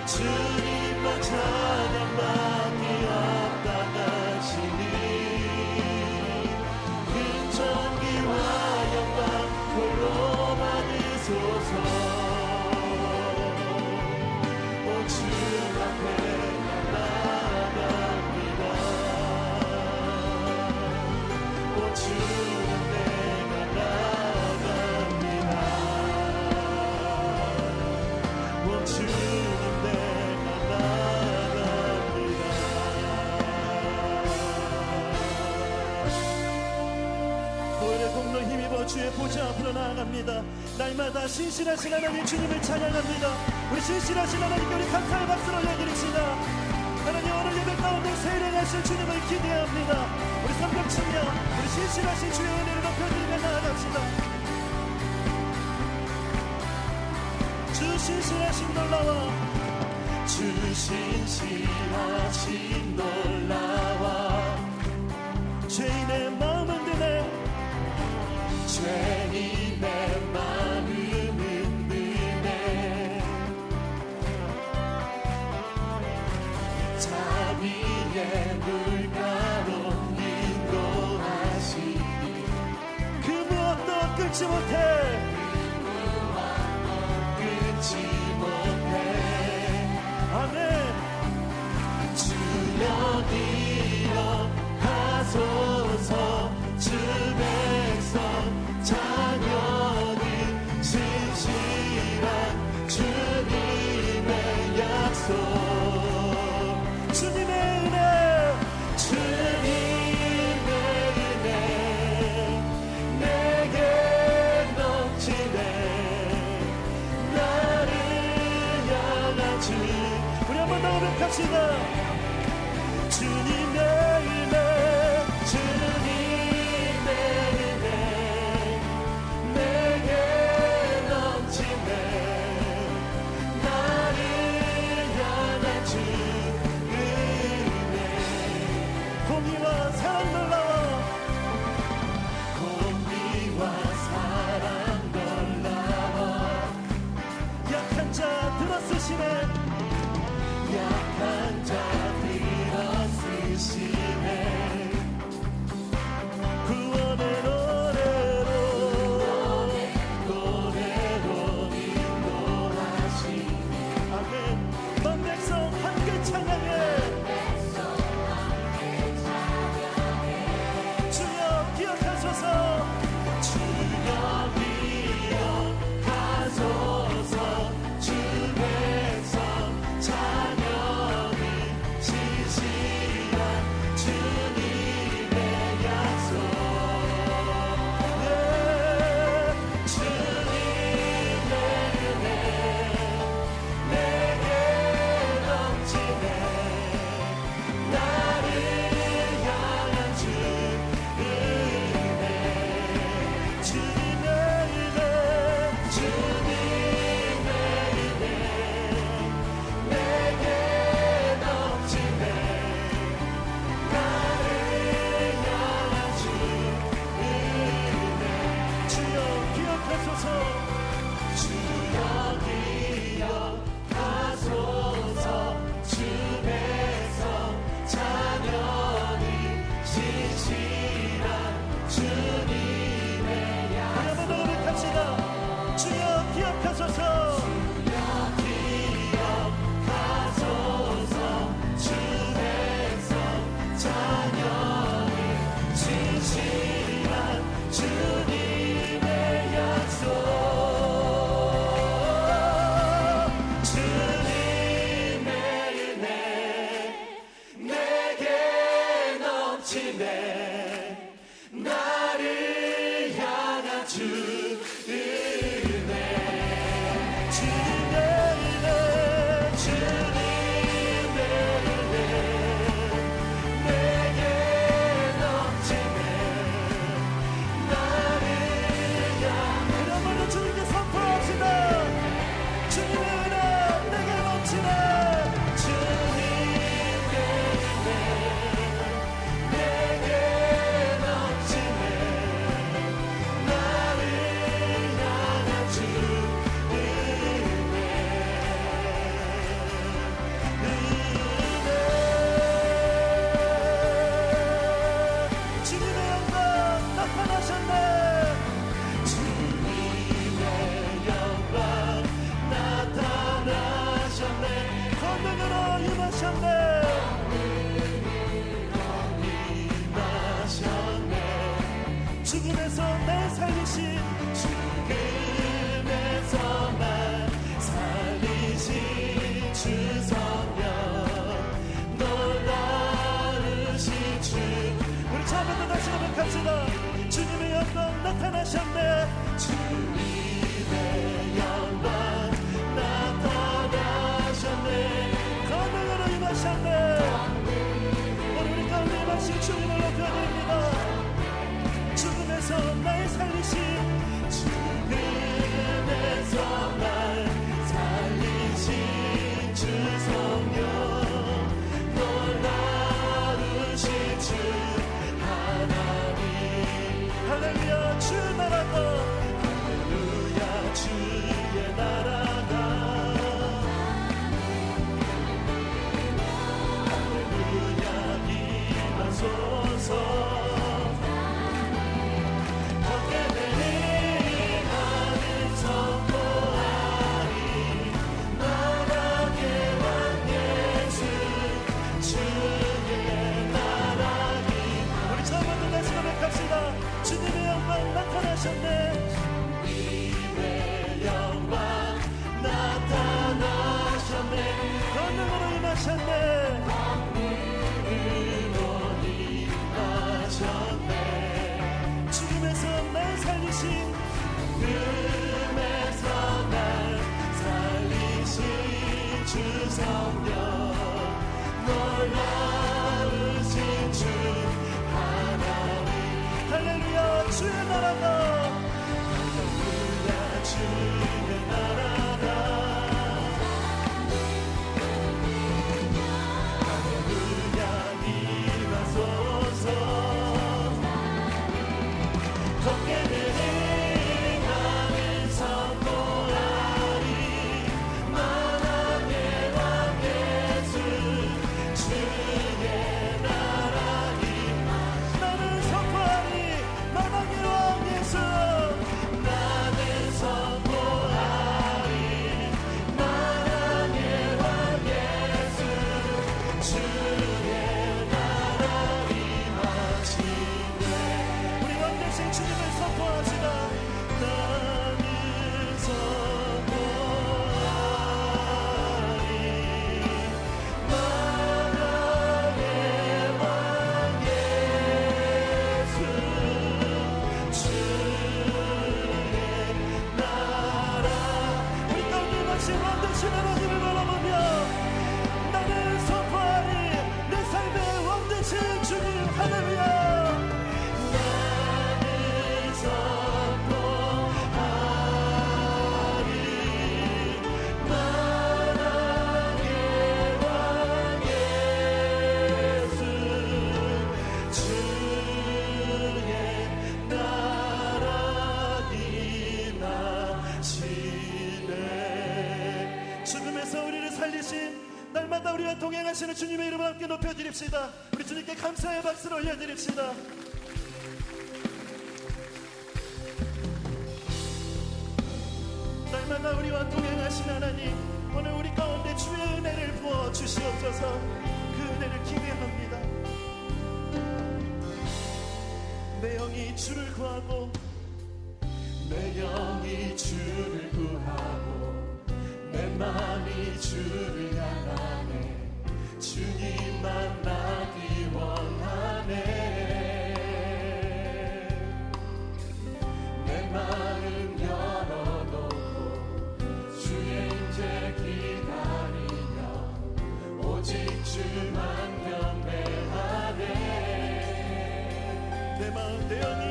주님만 찬양밖에 없다 하시니 큰 존귀와 영광 홀로 받으소서. 주 앞에 나아갑니다. 주는 내가 나아갑니다. 주는 내가 나아갑니다. 오늘의 공로 힘입어 주의 보좌 앞으로 나아갑니다. 날마다 신실하신 하나님 주님을 찬양합니다. 우리 신실하신 하나님께 우리 감사의 박수로 올려드립시다. 하나님 오늘 예배 가운데 세례하실 주님을 기대합니다. 우리 성령 청년 우리 신실하신 주의 은혜를 높여드리며 나아갑시다. 주 신실하신 놀라와 주 신실하신 놀라와 죄인의 마음은 드네 죄인의 마음은 드네 자비의 물가로 인도하시니 그 무엇도 끊지 못해 끊지 못해 아멘. 주여 기억하소서 주 백성 자녀는 신실한 주님의 약속 주님의 은혜 주님의 은혜 내게 넘치네 나를 향한 주 우리 한번 더 고백합시다. 주님의 은혜 주님의 은혜 내게 넘치네 나를 향한 주 은혜 공의와 사랑 놀라워 공의와 사랑 놀라워 약한 자 들어쓰시네 약한 자 들어쓰시네 구원의 노래로 인도하시네 아멘. 만 백성 함께 찬양해 주여 기억하소서 주여 기억하소서 주 백성 자녀는 신실한 주님의 약속 주님의 은혜 내게 넘치네 나를 향한 주 은혜 주님의 은혜 주님의 은혜 내게 넘치네 나를 향한 주 은혜 주여 기억하소서 주여 기억하소서 주 백성 자녀는 신실한 주님의 약속 한번 더 고백합시다. 주여 기억하소서 주여 기억하소서 주 백성 자녀는 신실한 주님의 약속 주님의 은혜 내게 넘치네 나를 향한 주 은혜 주님의 은혜 주님의 은혜 내게 넘치네 나를 향한 그야말로 주님께 선포합시다. 주님의 은혜 내게 넘치네 주님의 은혜 내게 넘치네 나를 향한 주 은혜 성령 놀라우신 주 하나님 할렐루야 주의 나라가 할렐루야 주의 나라가 할렐루야 임하소서 걷게는 나는 선포하리 만왕의 왕 예수 주의 나라니 나는 선포하리 만왕의 왕 예수 나는 선포하리 만왕의 왕 예수 주의 나라니 마치네 우리 왕 대신 주님을 선포합시다 나는 선포하리 만왕의 왕 예수 주의 나라 우리 가운데 마신 왕 대신 하나님을 바라보며 나는 선포하리 내 삶의 왕 대신 주님 할렐루야 나는 선포하리 만왕의 왕 예수 주의 나라 임하시네 죽음에서 우리를 살리신 날마다 우리와 동행하시는 주님의 이름을 함께 높여드립시다 우리 주님께 감사의 박수를 올려드립시다 날마다 우리와 동행하신 하나님 오늘 우리 가운데 주의 은혜를 부어 주시옵소서 그 은혜를 기대합니다 내 영이 주를 구하고 내 영이 주를 구하고 내 마음이 주를 향하네 주님 만나기 원하네 내 마음 열어놓고 주의 인재 기다리며 오직 주만 경배하네 내 마음 내 영이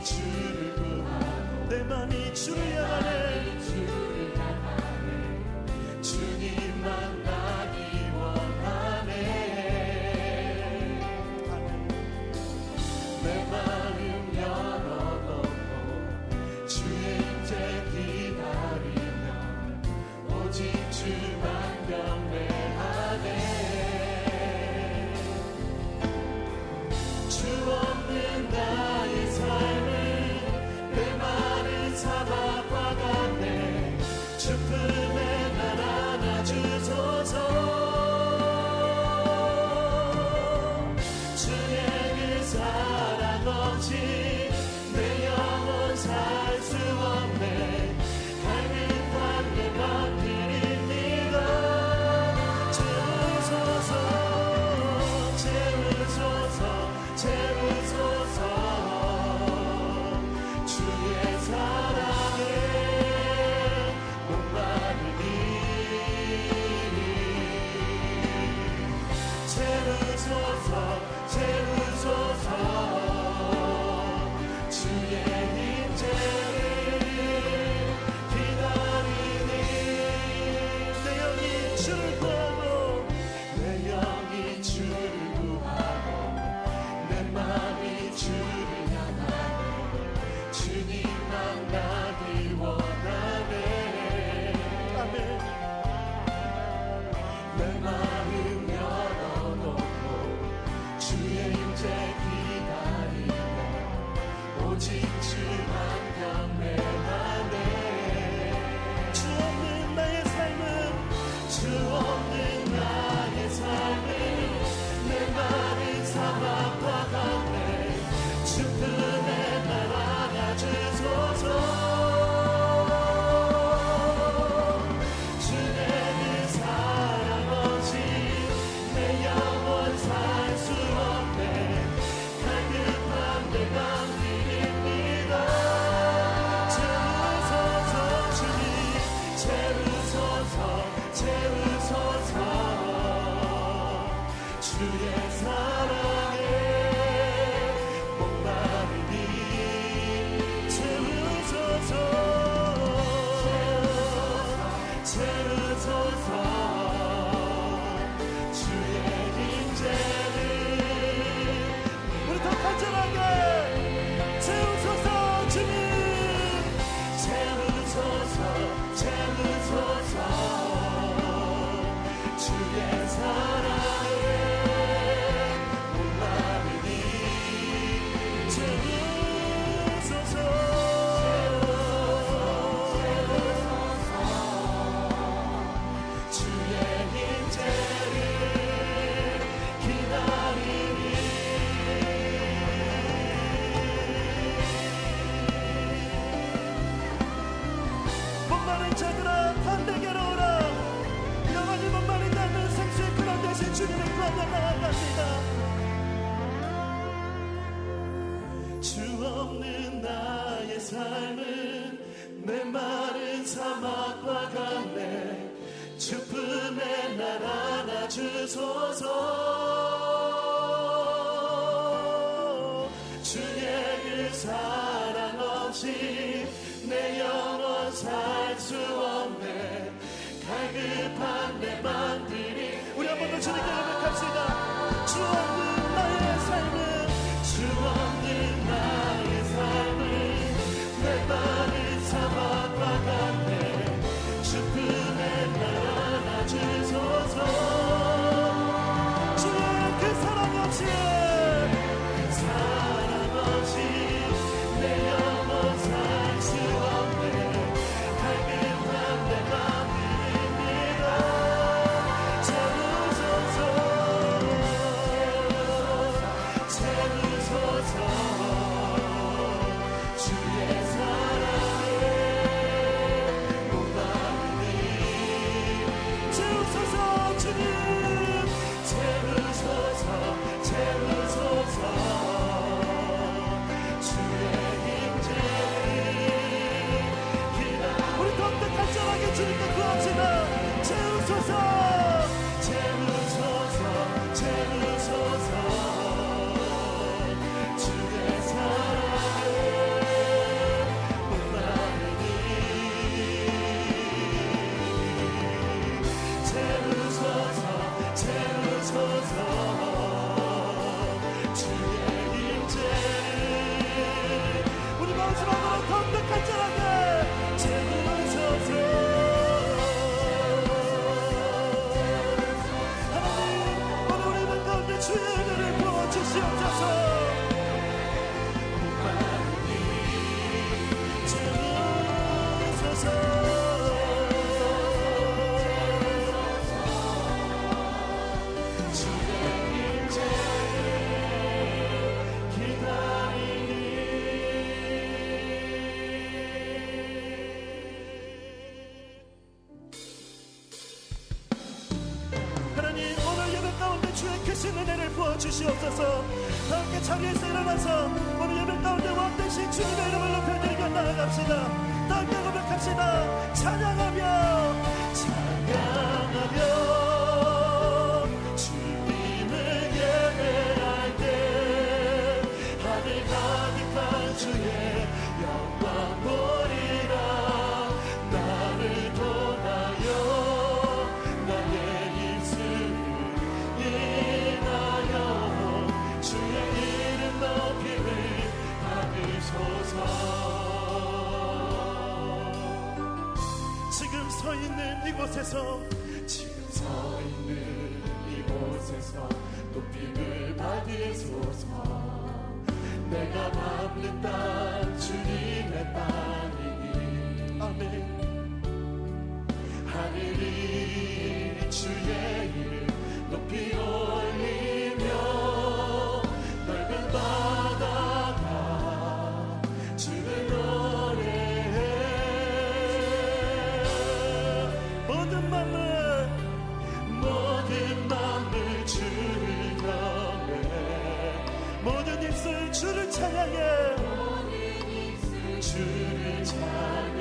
주를 구하고 내 마음이 주를 향하네 주님 만나기 원하네 내 마음 열어놓고 주의 인재 기다리며 오직 주만 경배하네 주 없는 나의 삶을 내 말을 삼아 과가 목마른 자들아 다 내게로 오라. 영원히 목마르지 않는 생수의 근원 되신 주님을 구하며 나아갑니다. 주 없는 나의 삶은 메마른 사막과 같네. 주 품에 날 안아주소서. 주의 그 사랑 없이 내 영혼 살 수 없네. 갈급한 내 맘들이. 우리 한 번 더 주님께 고백합시다. 주 없는 나의 삶은, 주 없는 나의 삶은 메마른 사막과 같네. 주 품에 날 안아주소서. 주의 그 사랑 없이, 사랑 없이 내 영혼 살 수 없네. 갈급한 내 맘들입니다. 채우소서, 채우소서. 주의 사랑에 목마르니 채우소서. 주님 채우소서, 채우소서. 주의 임재를 우리 더욱더 간절하게 주님께 구합시다. 채우소서, 채우소서, 채우소서. 주의 사랑에 목마르니 채우소서, 채우소서. 주의 임재를 우리 마지막으로 더욱더 간절하게 채우소서. 하나님, 오늘 우리 맘 가운데 주의 은혜를 부어주시옵소서. 목마르니 채우소서. 주의 임재를 기다리니. 하나님, 오늘 예배 가운데 주의 크신 은혜를 부어주시옵소서. 다 함께 자리에서 일어나서 오늘 예배 가운데 왕되신 주님의 이름을 높여드리며 나아갑시다. 다 함께 고백합시다. 찬양하며, 찬양하며 주님을 예배할 때 하늘 가득한 주의 영광 보리라. 나를 통하여 나의 입술을 인하여 주의 이름 높임을 받으소서. 지금 서 있는 이곳에서, 지금 서 있는 이곳에서 높임을 받으소서. 내가 밟는 땅 주님의 땅이니. 아멘. 하늘이 주의 이름 높이 올리며 넓은 바다가 주를 노래해. 모든 맘을 주를 경배해. 모든 입술 주를 찬양해. 주를 찬양해.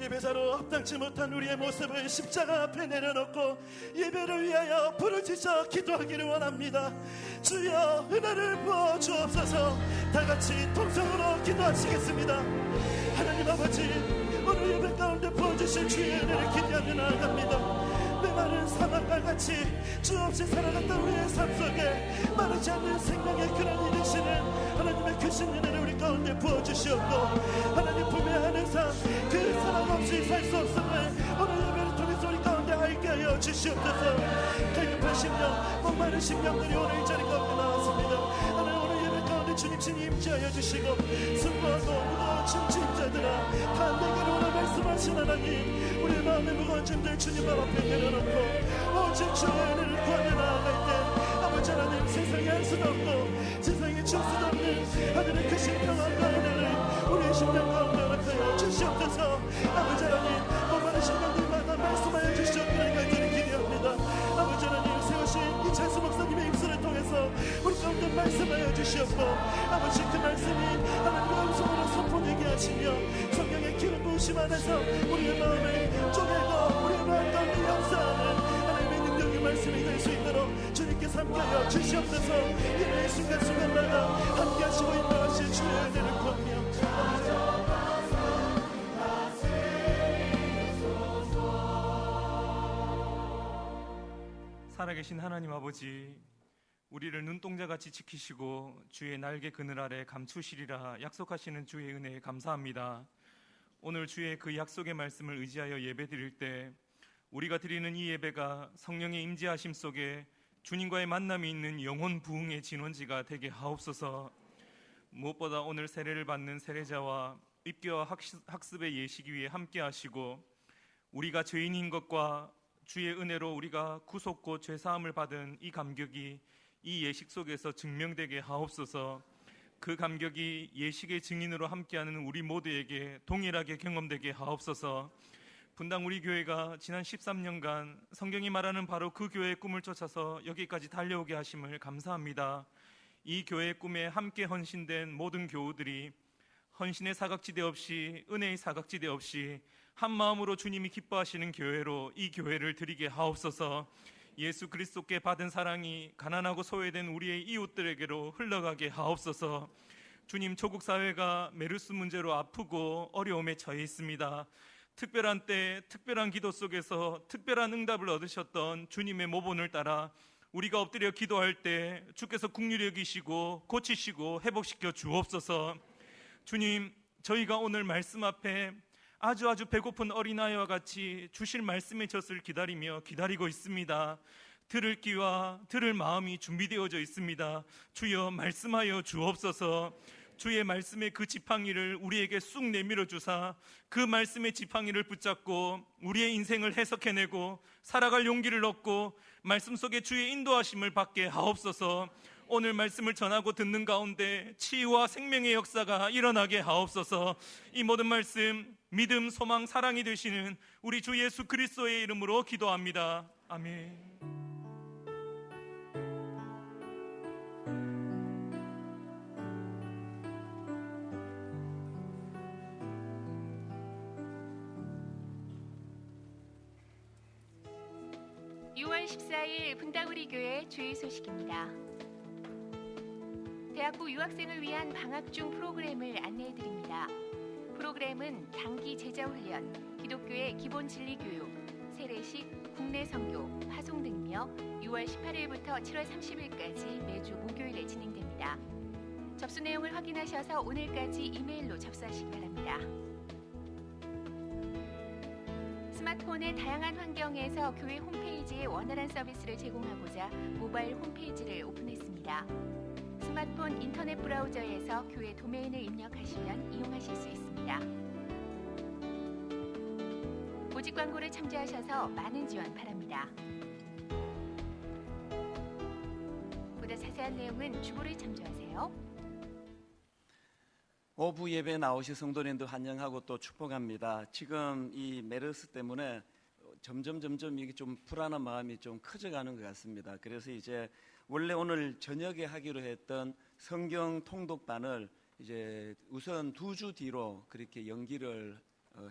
예배자로 합당치 못한 우리의 모습을 십자가 앞에 내려놓고 예배를 위하여 부르짖어 기도하기를 원합니다. 주여 은혜를 부어 주옵소서. 다같이 통성으로 기도하시겠습니다. 하나님 아버지, 오늘 예배 가운데 부어주실 주의 은혜를 기대하며 나아갑니다. 메마른 사막과 같이 주 없이 살아갔던 우리의 삶 속에 마르지 않는 생명의 그런 이 되시는 하나님의 크신 은혜를 우리 가운데 부어주시옵고, 하나님 품에 안은 삶그 사랑 없이 살 수 없음을 오늘 예배를 통해서 우리 가운데 알게 하여 주시옵소서. 갈급한 심령, 목마른 심령들이 오늘 이 자리 가운데 나왔습니다. 하나님 오늘 예배 가운데 주님 친히 임재하여 주시고, 승부하고 무거운 짐자들아 다 내게로 오라 말씀하신 하나님, 우리의 마음의 무거운 짐들 주님 발 앞에 내려놓고 오직 주의 은혜를 구하며 나아갈 때 아버지 하나님, 세상에 할 수도 없고 세상에 줄 수도 없는 하늘의 크신 평안과 은혜를 우리의 심령 가운데 허락하여 주시옵소서. 아버지 하나님, 목마른 심령들마다 말씀하여 주시옵기를 간절히 기대합니다. 아버지 하나님, 세우신 이찬수 목사님의 입술을 통해서 우리 가운데 말씀하여 주시옵고, 아버지 그 말씀이 하나님의 음성으로 선포되게 하시며 성령의 기름 부으심 안에서 우리의 마음을 쪼개고 우리의 마음 가운데 역사하는 하나님의 능력의 말씀이 될 수 있도록 주님께서 함께하여 주시옵소서. 예배의 순간순간마다 함께하시고 인도하실 주의 은혜를 구하며 살아계신 하나님 아버지, 우리를 눈동자같이 지키시고 주의 날개 그늘 아래 감추시리라 약속하시는 주의 은혜에 감사합니다. 오늘 주의 그 약속의 말씀을 의지하여 예배드릴 때 우리가 드리는 이 예배가 성령의 임재하심 속에 주님과의 만남이 있는 영혼 부흥의 진원지가 되게 하옵소서. 무엇보다 오늘 세례를 받는 세례자와 입교와 학습의 예식 위에 함께 하시고, 우리가 죄인인 것과 주의 은혜로 우리가 구속고 죄사함을 받은 이 감격이 이 예식 속에서 증명되게 하옵소서. 그 감격이 예식의 증인으로 함께하는 우리 모두에게 동일하게 경험되게 하옵소서. 분당 우리 교회가 지난 13년간 성경이 말하는 바로 그 교회의 꿈을 쫓아서 여기까지 달려오게 하심을 감사합니다. 이 교회의 꿈에 함께 헌신된 모든 교우들이 헌신의 사각지대 없이, 은혜의 사각지대 없이 한 마음으로 주님이 기뻐하시는 교회로 이 교회를 드리게 하옵소서. 예수 그리스도께 받은 사랑이 가난하고 소외된 우리의 이웃들에게로 흘러가게 하옵소서. 주님, 조국 사회가 메르스 문제로 아프고 어려움에 처해 있습니다. 특별한 때 특별한 기도 속에서 특별한 응답을 얻으셨던 주님의 모본을 따라 우리가 엎드려 기도할 때 주께서 긍휼히 여기시고 고치시고 회복시켜 주옵소서. 주님, 저희가 오늘 말씀 앞에 아주 배고픈 어린아이와 같이 주실 말씀의 젖을 기다리고 있습니다. 들을 귀와 들을 마음이 준비되어져 있습니다. 주여 말씀하여 주옵소서. 주의 말씀의 그 지팡이를 우리에게 쑥 내밀어 주사 그 말씀의 지팡이를 붙잡고 우리의 인생을 해석해내고 살아갈 용기를 얻고 말씀 속에 주의 인도하심을 받게 하옵소서. 오늘 말씀을 전하고 듣는 가운데 치유와 생명의 역사가 일어나게 하옵소서. 이 모든 말씀 믿음, 소망, 사랑이 되시는 우리 주 예수 그리스도의 이름으로 기도합니다. 아멘. 6월 14일 분당우리 교회 주일 소식입니다. 대학부 유학생을 위한 방학 중 프로그램을 안내해드립니다. 프로그램은 단기 제자훈련, 기독교의 기본 진리교육, 세례식, 국내 선교, 파송 등이며 6월 18일부터 7월 30일까지 매주 목요일에 진행됩니다. 접수 내용을 확인하셔서 오늘까지 이메일로 접수하시기 바랍니다. 스마트폰의 다양한 환경에서 교회 홈페이지에 원활한 서비스를 제공하고자 모바일 홈페이지를 오픈했습니다. 스마트폰 인터넷 브라우저에서 교회 도메인을 입력하시면 이용하실 수 있습니다. 보직 광고를 참조하셔서 많은 지원 바랍니다. 보다 자세한 내용은 주보를 참조하세요. 오후 예배에 나오신 성도님들 환영하고 또 축복합니다. 지금 이 메르스 때문에 점점 이게 좀 불안한 마음이 좀 커져가는 것 같습니다. 그래서 이제 원래 오늘 저녁에 하기로 했던 성경 통독반을 이제 우선 2주 뒤로 그렇게 연기를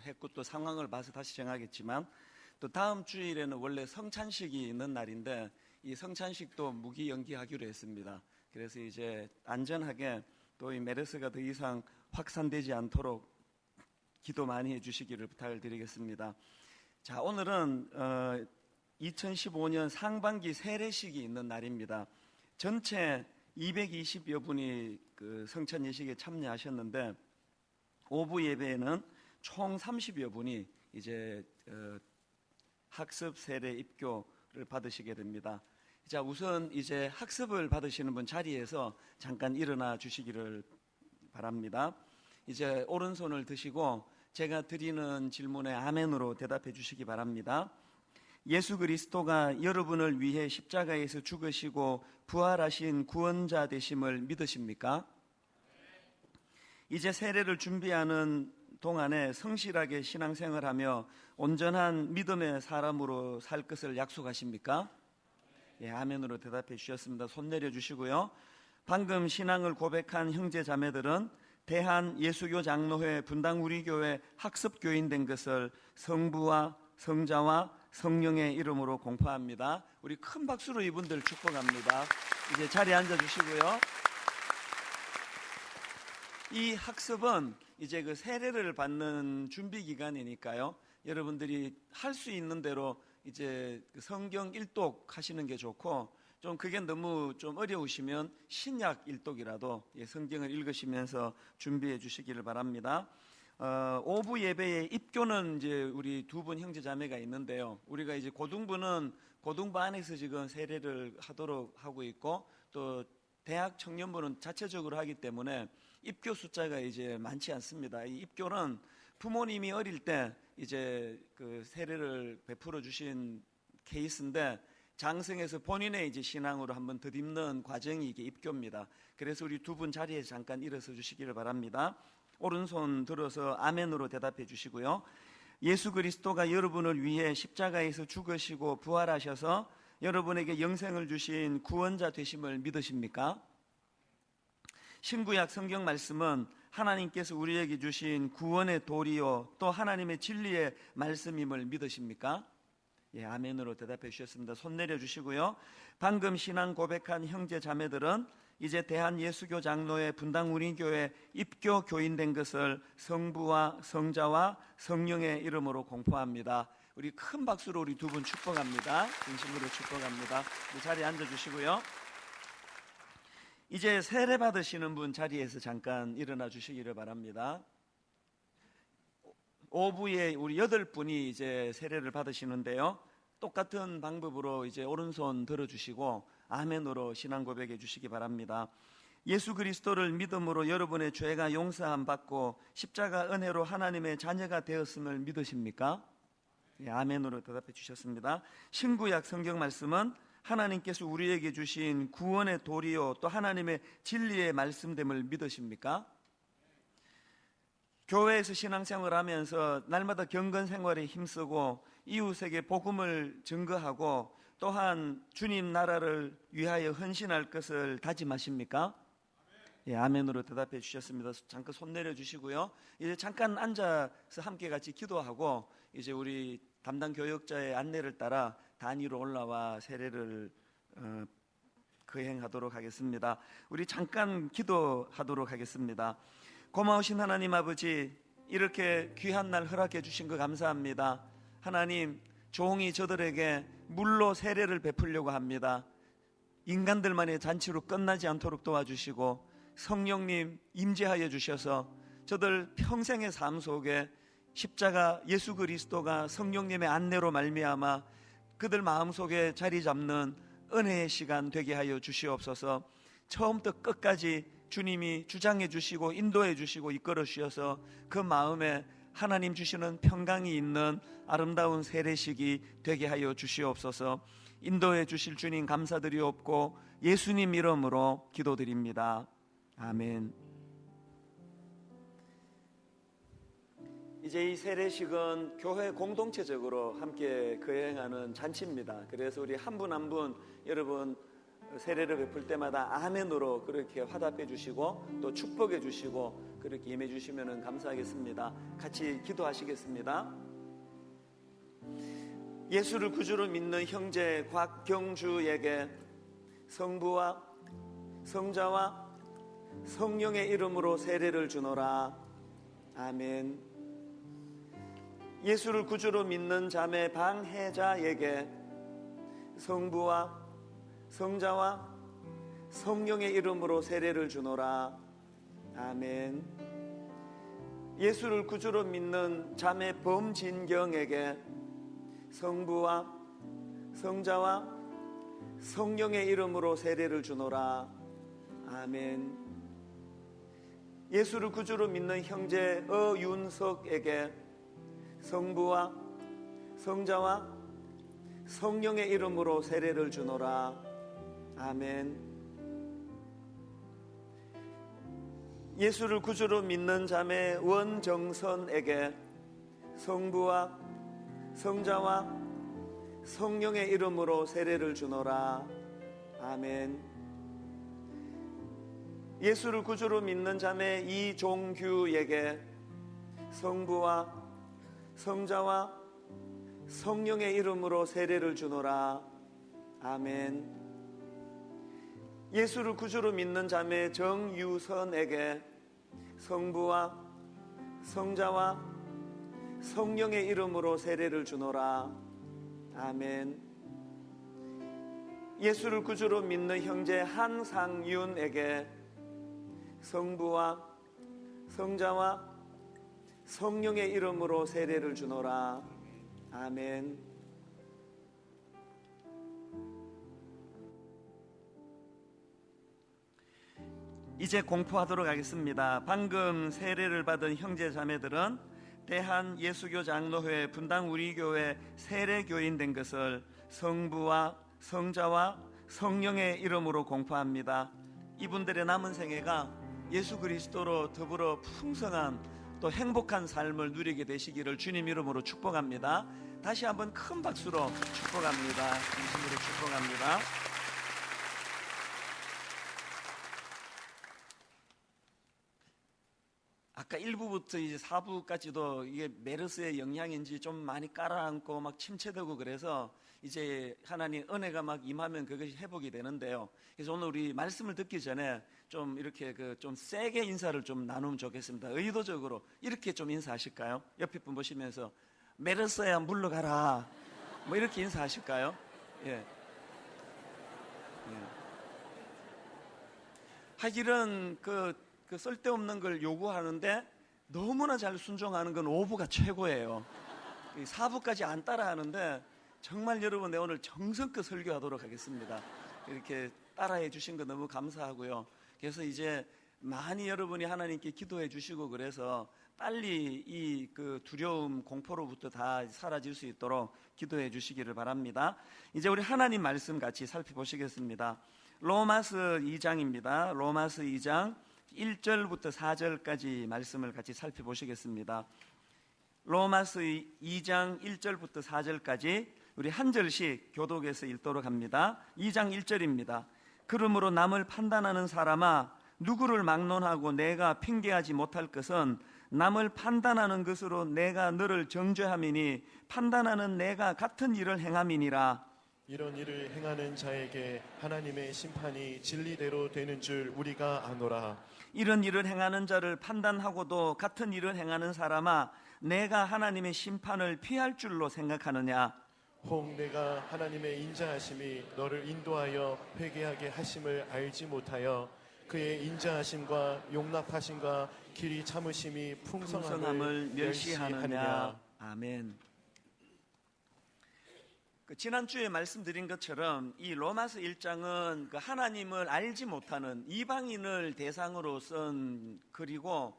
했고 또 상황을 봐서 다시 정하겠지만 또 다음 주일에는 원래 성찬식이 있는 날인데 이 성찬식도 무기 연기하기로 했습니다. 그래서 이제 안전하게 또 이 메르스가 더 이상 확산되지 않도록 기도 많이 해주시기를 부탁을 드리겠습니다. 자, 오늘은 2015년 상반기 세례식이 있는 날입니다. 전체 220여 분이 그 성찬 예식에 참여하셨는데 오부 예배에는 총 30여 분이 이제 학습 세례 입교를 받으시게 됩니다. 자, 우선 이제 학습을 받으시는 분 자리에서 잠깐 일어나 주시기를 바랍니다. 이제 오른손을 드시고 제가 드리는 질문에 아멘으로 대답해 주시기 바랍니다. 예수 그리스도가 여러분을 위해 십자가에서 죽으시고 부활하신 구원자 되심을 믿으십니까? 이제 세례를 준비하는 동안에 성실하게 신앙생활하며 온전한 믿음의 사람으로 살 것을 약속하십니까? 예, 아멘으로 대답해 주셨습니다. 손 내려 주시고요. 방금 신앙을 고백한 형제 자매들은 대한 예수교 장로회 분당 우리교회 학습교인 된 것을 성부와 성자와 성령의 이름으로 공포합니다. 우리 큰 박수로 이분들 축복합니다. 이제 자리에 앉아 주시고요. 이 학습은 이제 그 세례를 받는 준비 기간이니까요. 여러분들이 할 수 있는 대로 이제 성경 일독 하시는 게 좋고, 좀 그게 너무 좀 어려우시면 신약 일독이라도 성경을 읽으시면서 준비해 주시기를 바랍니다. 오부 예배의 입교는 이제 우리 두 분 형제 자매가 있는데요. 우리가 이제 고등부는 고등부 안에서 지금 세례를 하도록 하고 있고, 또 대학 청년부는 자체적으로 하기 때문에 입교 숫자가 이제 많지 않습니다. 이 입교는 부모님이 어릴 때 이제 그 세례를 베풀어 주신 케이스인데, 장성해서 본인의 이제 신앙으로 한번 덧입는 과정이 이게 입교입니다. 그래서 우리 두 분 자리에 잠깐 일어서 주시기를 바랍니다. 오른손 들어서 아멘으로 대답해 주시고요. 예수 그리스도가 여러분을 위해 십자가에서 죽으시고 부활하셔서 여러분에게 영생을 주신 구원자 되심을 믿으십니까? 신구약 성경 말씀은 하나님께서 우리에게 주신 구원의 도리요 또 하나님의 진리의 말씀임을 믿으십니까? 예, 아멘으로 대답해 주셨습니다. 손 내려 주시고요. 방금 신앙 고백한 형제 자매들은 이제 대한 예수교 장로회 분당 우리교회 입교 교인 된 것을 성부와 성자와 성령의 이름으로 공포합니다. 우리 큰 박수로 우리 두 분 축복합니다. 진심으로 축복합니다. 자리에 앉아 주시고요. 이제 세례 받으시는 분 자리에서 잠깐 일어나 주시기를 바랍니다. 오부에 우리 8분이 이제 세례를 받으시는데요. 똑같은 방법으로 이제 오른손 들어주시고 아멘으로 신앙 고백해 주시기 바랍니다. 예수 그리스도를 믿음으로 여러분의 죄가 용서함 받고 십자가 은혜로 하나님의 자녀가 되었음을 믿으십니까? 예, 아멘으로 대답해 주셨습니다. 신구약 성경 말씀은 하나님께서 우리에게 주신 구원의 도리요 또 하나님의 진리의 말씀됨을 믿으십니까? 교회에서 신앙생활을 하면서 날마다 경건 생활에 힘쓰고 이웃에게 복음을 증거하고 또한 주님 나라를 위하여 헌신할 것을 다짐하십니까? 예, 아멘으로 대답해 주셨습니다. 잠깐 손 내려 주시고요. 이제 잠깐 앉아서 함께 같이 기도하고 이제 우리 담당 교역자의 안내를 따라 단위로 올라와 세례를 거행하도록 하겠습니다. 우리 잠깐 기도하도록 하겠습니다. 고마우신 하나님 아버지, 이렇게 귀한 날 허락해 주신 거 감사합니다. 하나님, 종이 저들에게 물로 세례를 베풀려고 합니다. 인간들만의 잔치로 끝나지 않도록 도와주시고 성령님 임재하여 주셔서 저들 평생의 삶 속에 십자가 예수 그리스도가 성령님의 안내로 말미암아 그들 마음속에 자리 잡는 은혜의 시간 되게 하여 주시옵소서. 처음부터 끝까지 주님이 주장해 주시고 인도해 주시고 이끌어 주셔서 그 마음에 하나님 주시는 평강이 있는 아름다운 세례식이 되게 하여 주시옵소서. 인도해 주실 주님 감사드리옵고 예수님 이름으로 기도드립니다. 아멘. 이제 이 세례식은 교회 공동체적으로 함께 거행하는 잔치입니다. 그래서 우리 한 분 한 분 여러분 세례를 베풀 때마다 아멘으로 그렇게 화답해 주시고 또 축복해 주시고 그렇게 임해 주시면 감사하겠습니다. 같이 기도하시겠습니다. 예수를 구주로 믿는 형제 곽경주에게 성부와 성자와 성령의 이름으로 세례를 주노라. 아멘. 예수를 구주로 믿는 자매 방혜자에게 성부와 성자와 성령의 이름으로 세례를 주노라. 아멘. 예수를 구주로 믿는 자매 범진경에게 성부와 성자와 성령의 이름으로 세례를 주노라. 아멘. 예수를 구주로 믿는 형제 어윤석에게 성부와 성자와 성령의 이름으로 세례를 주노라. 아멘. 예수를 구주로 믿는 자매 원정선에게 성부와 성자와 성령의 이름으로 세례를 주노라. 아멘. 예수를 구주로 믿는 자매 이종규에게 성부와 성자와 성령의 이름으로 세례를 주노라. 아멘. 예수를 구주로 믿는 자매 정유선에게 성부와 성자와 성령의 이름으로 세례를 주노라. 아멘. 예수를 구주로 믿는 형제 한상윤에게 성부와 성자와 성령의 이름으로 세례를 주노라. 아멘. 이제 공포하도록 하겠습니다. 방금 세례를 받은 형제 자매들은 대한예수교 장로회 분당 우리교회 세례교인 된 것을 성부와 성자와 성령의 이름으로 공포합니다. 이분들의 남은 생애가 예수 그리스도로 더불어 풍성한 또 행복한 삶을 누리게 되시기를 주님 이름으로 축복합니다. 다시 한번 큰 박수로 축복합니다. 진심으로 축복합니다. 아까 1부부터 이제 4부까지도 이게 메르스의 영향인지 좀 많이 깔아앉고 막 침체되고 그래서 이제 하나님 은혜가 막 임하면 그것이 회복이 되는데요. 그래서 오늘 우리 말씀을 듣기 전에 좀 이렇게 좀 세게 인사를 좀 나누면 좋겠습니다. 의도적으로 이렇게 좀 인사하실까요? 옆에 분 보시면서 메르스야 물러가라 뭐 이렇게 인사하실까요? 예. 하기는 그 쓸데없는 걸 요구하는데 너무나 잘 순종하는 건 5부가 최고예요. 4부까지 안 따라하는데 정말 여러분 내 오늘 정성껏 설교하도록 하겠습니다. 이렇게 따라해 주신 거 너무 감사하고요. 그래서 이제 많이 여러분이 하나님께 기도해 주시고 그래서 빨리 이 두려움 공포로부터 다 사라질 수 있도록 기도해 주시기를 바랍니다. 이제 우리 하나님 말씀 같이 살펴보시겠습니다. 로마서 2장입니다. 로마서 2장 1절부터 4절까지 말씀을 같이 살펴보시겠습니다. 로마서 2장 1절부터 4절까지 우리 한 절씩 교독해서 읽도록 합니다. 2장 1절입니다. 그러므로 남을 판단하는 사람아 누구를 막론하고 내가 핑계하지 못할 것은 남을 판단하는 것으로 내가 너를 정죄함이니 판단하는 내가 같은 일을 행함이니라. 이런 일을 행하는 자에게 하나님의 심판이 진리대로 되는 줄 우리가 아노라. 이런 일을 행하는 자를 판단하고도 같은 일을 행하는 사람아 내가 하나님의 심판을 피할 줄로 생각하느냐. 혹 내가 하나님의 인자하심이 너를 인도하여 회개하게 하심을 알지 못하여 그의 인자하심과 용납하심과 길이 참으심이 풍성함을 멸시하느냐. 아멘. 지난주에 말씀드린 것처럼 이 로마서 1장은 하나님을 알지 못하는 이방인을 대상으로 쓴 글이고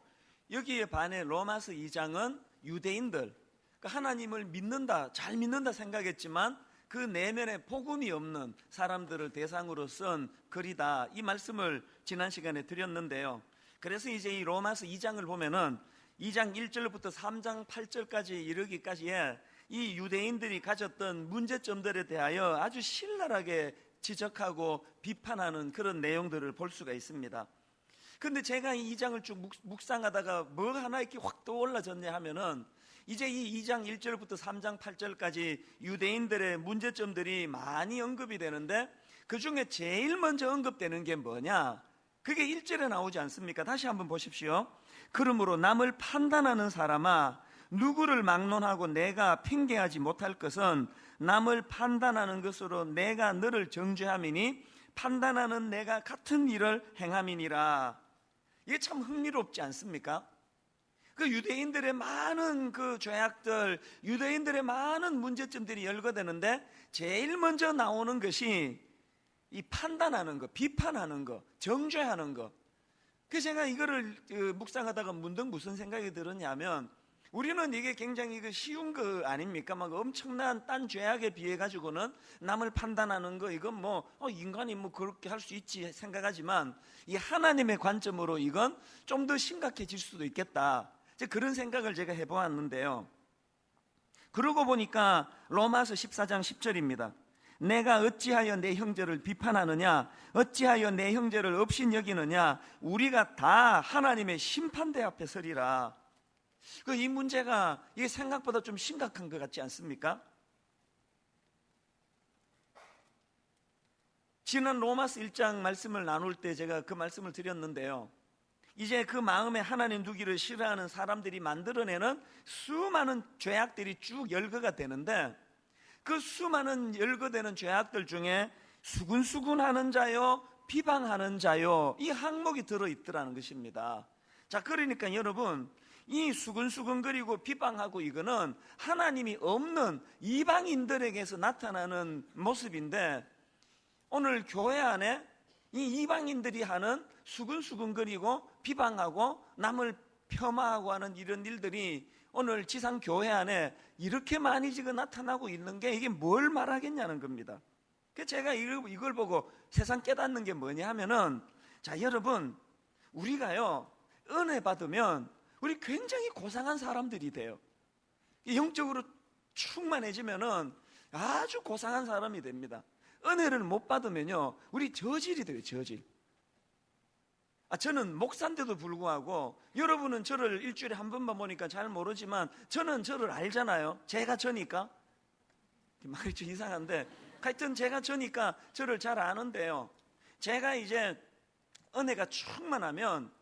여기에 반해 로마서 2장은 유대인들, 하나님을 믿는다, 잘 믿는다 생각했지만 그 내면에 복음이 없는 사람들을 대상으로 쓴 글이다. 이 말씀을 지난 시간에 드렸는데요. 그래서 이제 이 로마서 2장을 보면은 2장 1절부터 3장 8절까지 이르기까지의 이 유대인들이 가졌던 문제점들에 대하여 아주 신랄하게 지적하고 비판하는 그런 내용들을 볼 수가 있습니다. 근데 제가 이 2장을 쭉 묵상하다가 뭐 하나 이렇게 확 떠올라졌냐 하면은, 이제 이 2장 1절부터 3장 8절까지 유대인들의 문제점들이 많이 언급이 되는데, 그 중에 제일 먼저 언급되는 게 뭐냐? 그게 1절에 나오지 않습니까? 다시 한번 보십시오. 그러므로 남을 판단하는 사람아, 누구를 막론하고 내가 핑계하지 못할 것은 남을 판단하는 것으로 내가 너를 정죄함이니 판단하는 내가 같은 일을 행함이니라. 이게 참 흥미롭지 않습니까? 그 유대인들의 많은 그 죄악들, 유대인들의 많은 문제점들이 열거되는데 제일 먼저 나오는 것이 이 판단하는 거, 비판하는 거, 정죄하는 거. 그래서 제가 이거를 묵상하다가 문득 무슨 생각이 들었냐면, 우리는 이게 굉장히 쉬운 거 아닙니까? 막 엄청난 딴 죄악에 비해 가지고는 남을 판단하는 거, 이건 뭐 인간이 뭐 그렇게 할 수 있지 생각하지만, 이 하나님의 관점으로 이건 좀 더 심각해질 수도 있겠다, 그런 생각을 제가 해보았는데요. 그러고 보니까 로마서 14장 10절입니다. 내가 어찌하여 내 형제를 비판하느냐, 어찌하여 내 형제를 업신여기느냐, 우리가 다 하나님의 심판대 앞에 서리라. 이 문제가 이게 생각보다 좀 심각한 것 같지 않습니까? 지난 로마서 1장 말씀을 나눌 때 제가 그 말씀을 드렸는데요, 이제 그 마음에 하나님 두기를 싫어하는 사람들이 만들어내는 수많은 죄악들이 쭉 열거가 되는데, 그 수많은 열거되는 죄악들 중에 수근수근하는 자요, 비방하는 자요, 이 항목이 들어있더라는 것입니다. 자, 그러니까 여러분, 이 수근수근거리고 비방하고 이거는 하나님이 없는 이방인들에게서 나타나는 모습인데, 오늘 교회 안에 이 이방인들이 하는 수근수근거리고 비방하고 남을 폄하하고 하는 이런 일들이 오늘 지상 교회 안에 이렇게 많이 지금 나타나고 있는 게, 이게 뭘 말하겠냐는 겁니다. 그래서 제가 이걸 보고 세상 깨닫는 게 뭐냐 하면은, 자, 여러분, 우리가요 은혜 받으면 우리 굉장히 고상한 사람들이 돼요. 영적으로 충만해지면은 아주 고상한 사람이 됩니다. 은혜를 못 받으면요 우리 저질이 돼요, 저질. 저는 목사인데도 불구하고, 여러분은 저를 일주일에 한 번만 보니까 잘 모르지만 저는 저를 알잖아요. 제가 저니까. 말이 좀 이상한데 하여튼 제가 저니까 저를 잘 아는데요, 제가 이제 은혜가 충만하면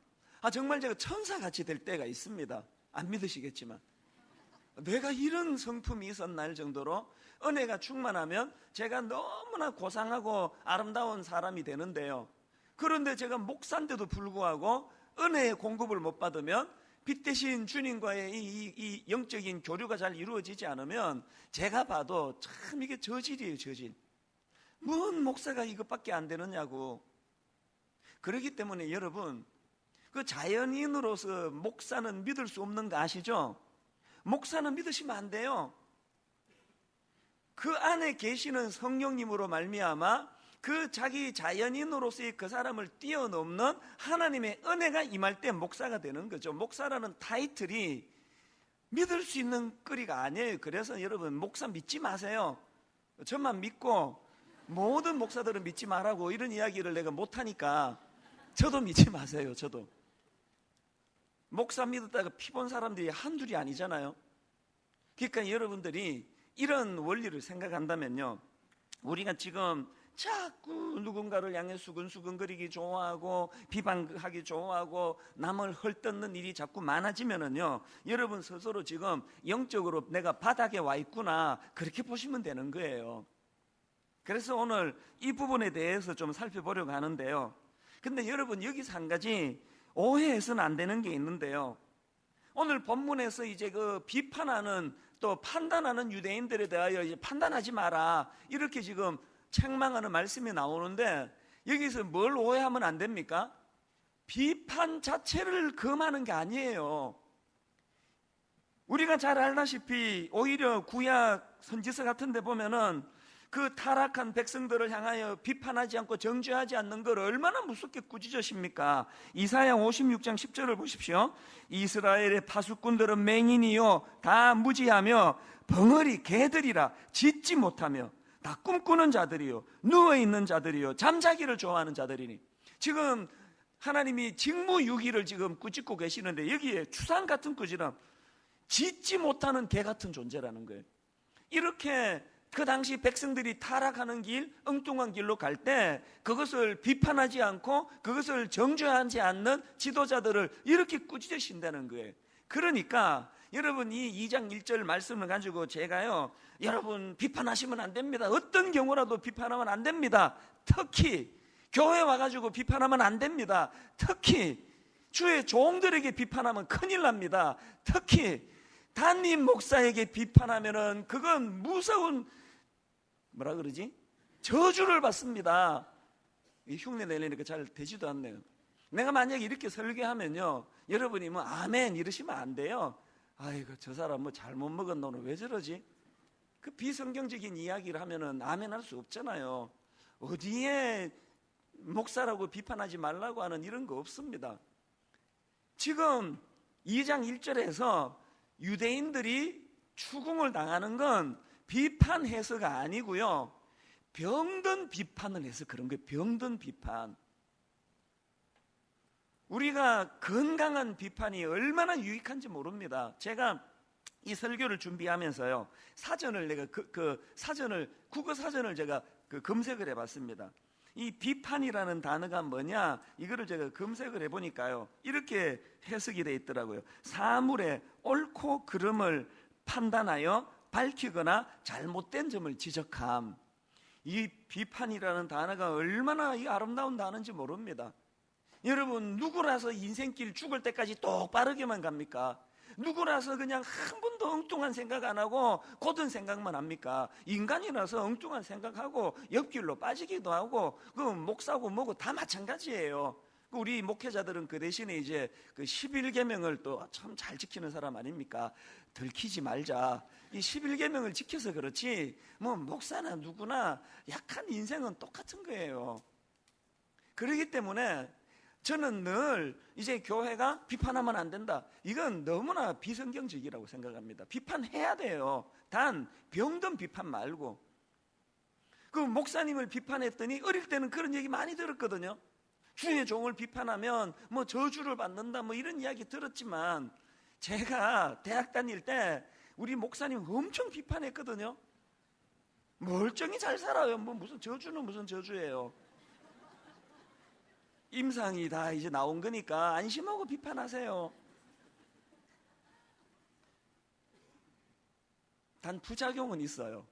정말 제가 천사같이 될 때가 있습니다. 안 믿으시겠지만 내가 이런 성품이 있었나 할 정도로 은혜가 충만하면 제가 너무나 고상하고 아름다운 사람이 되는데요, 그런데 제가 목사인데도 불구하고 은혜의 공급을 못 받으면, 빛 대신 주님과의 이 영적인 교류가 잘 이루어지지 않으면 제가 봐도 참 이게 저질이에요, 저질. 뭔 목사가 이것밖에 안 되느냐고. 그렇기 때문에 여러분, 그 자연인으로서 목사는 믿을 수 없는 거 아시죠? 목사는 믿으시면 안 돼요. 그 안에 계시는 성령님으로 말미암아 그 자기 자연인으로서의 그 사람을 뛰어넘는 하나님의 은혜가 임할 때 목사가 되는 거죠. 목사라는 타이틀이 믿을 수 있는 거리가 아니에요. 그래서 여러분, 목사 믿지 마세요. 저만 믿고 모든 목사들은 믿지 말라고 이런 이야기를 내가 못하니까 저도 믿지 마세요. 저도 목사 믿었다가 피 본 사람들이 한둘이 아니잖아요. 그러니까 여러분들이 이런 원리를 생각한다면요, 우리가 지금 자꾸 누군가를 향해 수근수근거리기 좋아하고 비방하기 좋아하고 남을 헐뜯는 일이 자꾸 많아지면은요, 여러분 스스로 지금 영적으로 내가 바닥에 와 있구나, 그렇게 보시면 되는 거예요. 그래서 오늘 이 부분에 대해서 좀 살펴보려고 하는데요, 근데 여러분 여기서 한 가지 오해해서는 안 되는 게 있는데요, 오늘 본문에서 이제 그 비판하는 또 판단하는 유대인들에 대하여 이제 판단하지 마라, 이렇게 지금 책망하는 말씀이 나오는데, 여기서 뭘 오해하면 안 됩니까? 비판 자체를 금하는 게 아니에요. 우리가 잘 알다시피 오히려 구약 선지서 같은 데 보면은 그 타락한 백성들을 향하여 비판하지 않고 정죄하지 않는 걸 얼마나 무섭게 꾸짖으십니까? 이사야 56장 10절을 보십시오. 이스라엘의 파수꾼들은 맹인이요 다 무지하며 벙어리 개들이라 짖지 못하며 다 꿈꾸는 자들이요, 누워있는 자들이요, 잠자기를 좋아하는 자들이니, 지금 하나님이 직무유기를 지금 꾸짖고 계시는데 여기에 추상 같은 꾸지람, 짓지 못하는 개 같은 존재라는 거예요. 이렇게 그 당시 백성들이 타락하는 길, 엉뚱한 길로 갈 때 그것을 비판하지 않고 그것을 정죄하지 않는 지도자들을 이렇게 꾸짖으신다는 거예요. 그러니까 여러분, 이 2장 1절 말씀을 가지고 제가요, 여러분 비판하시면 안 됩니다. 어떤 경우라도 비판하면 안 됩니다. 특히 교회 와가지고 비판하면 안 됩니다. 특히 주의 종들에게 비판하면 큰일 납니다. 특히 담임 목사에게 비판하면은 그건 무서운, 뭐라 그러지? 저주를 받습니다. 이 흉내 내려니까 잘 되지도 않네요. 내가 만약에 이렇게 설교하면요, 여러분이 뭐 아멘 이러시면 안 돼요. 아이고, 저 사람 뭐 잘못 먹은 놈은 왜 저러지? 그 비성경적인 이야기를 하면은 아멘 할 수 없잖아요. 어디에 목사라고 비판하지 말라고 하는 이런 거 없습니다. 지금 2장 1절에서 유대인들이 추궁을 당하는 건 비판해서가 아니고요, 병든 비판을 해서 그런 거예요. 병든 비판. 우리가 건강한 비판이 얼마나 유익한지 모릅니다. 제가 이 설교를 준비하면서요, 사전을 내가 국어 사전을 제가 검색을 해봤습니다. 이 비판이라는 단어가 뭐냐, 이거를 제가 검색을 해보니까요, 이렇게 해석이 되어 있더라고요. 사물의 옳고 그름을 판단하여 밝히거나 잘못된 점을 지적함. 이 비판이라는 단어가 얼마나 이 아름다운 단어인지 모릅니다. 여러분, 누구라서 인생길 죽을 때까지 똑바르게만 갑니까? 누구라서 그냥 한 번도 엉뚱한 생각 안 하고 곧은 생각만 합니까? 인간이라서 엉뚱한 생각하고 옆길로 빠지기도 하고, 그 목사고 뭐고 다 마찬가지예요. 우리 목회자들은 그 대신에 이제 그 11계명을 또 참 잘 지키는 사람 아닙니까? 들키지 말자. 이 11계명을 지켜서 그렇지, 뭐 목사나 누구나 약한 인생은 똑같은 거예요. 그렇기 때문에 저는 늘 이제 교회가 비판하면 안 된다, 이건 너무나 비성경적이라고 생각합니다. 비판해야 돼요. 단 병든 비판 말고. 그 목사님을 비판했더니 어릴 때는 그런 얘기 많이 들었거든요. 주의 종을 비판하면 뭐 저주를 받는다, 뭐 이런 이야기 들었지만, 제가 대학 다닐 때 우리 목사님 엄청 비판했거든요. 멀쩡히 잘 살아요. 뭐 무슨 저주는 무슨 저주예요. 임상이 다 이제 나온 거니까 안심하고 비판하세요. 단 부작용은 있어요.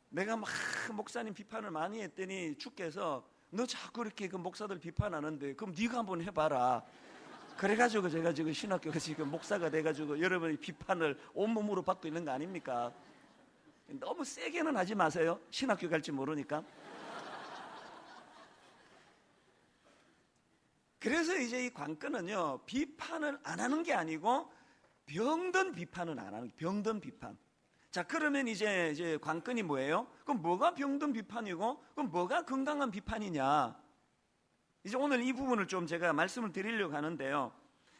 내가 막 목사님 비판을 많이 했더니 주께서 너 자꾸 이렇게 그 목사들 비판하는데 그럼 네가 한번 해봐라. 그래가지고 제가 지금 신학교가 지금 목사가 돼가지고 여러분이 비판을 온몸으로 받고 있는 거 아닙니까? 너무 세게는 하지 마세요. 신학교 갈지 모르니까. 그래서 이제 이 관건은요, 비판을 안 하는 게 아니고 병든 비판은 안 하는, 병든 비판. 자, 그러면 이제 관건이 뭐예요? 그럼 뭐가 병든 비판이고, 그럼 뭐가 건강한 비판이냐? 이제 오늘 이 부분을 좀 제가 말씀을 드리려고 하는데요.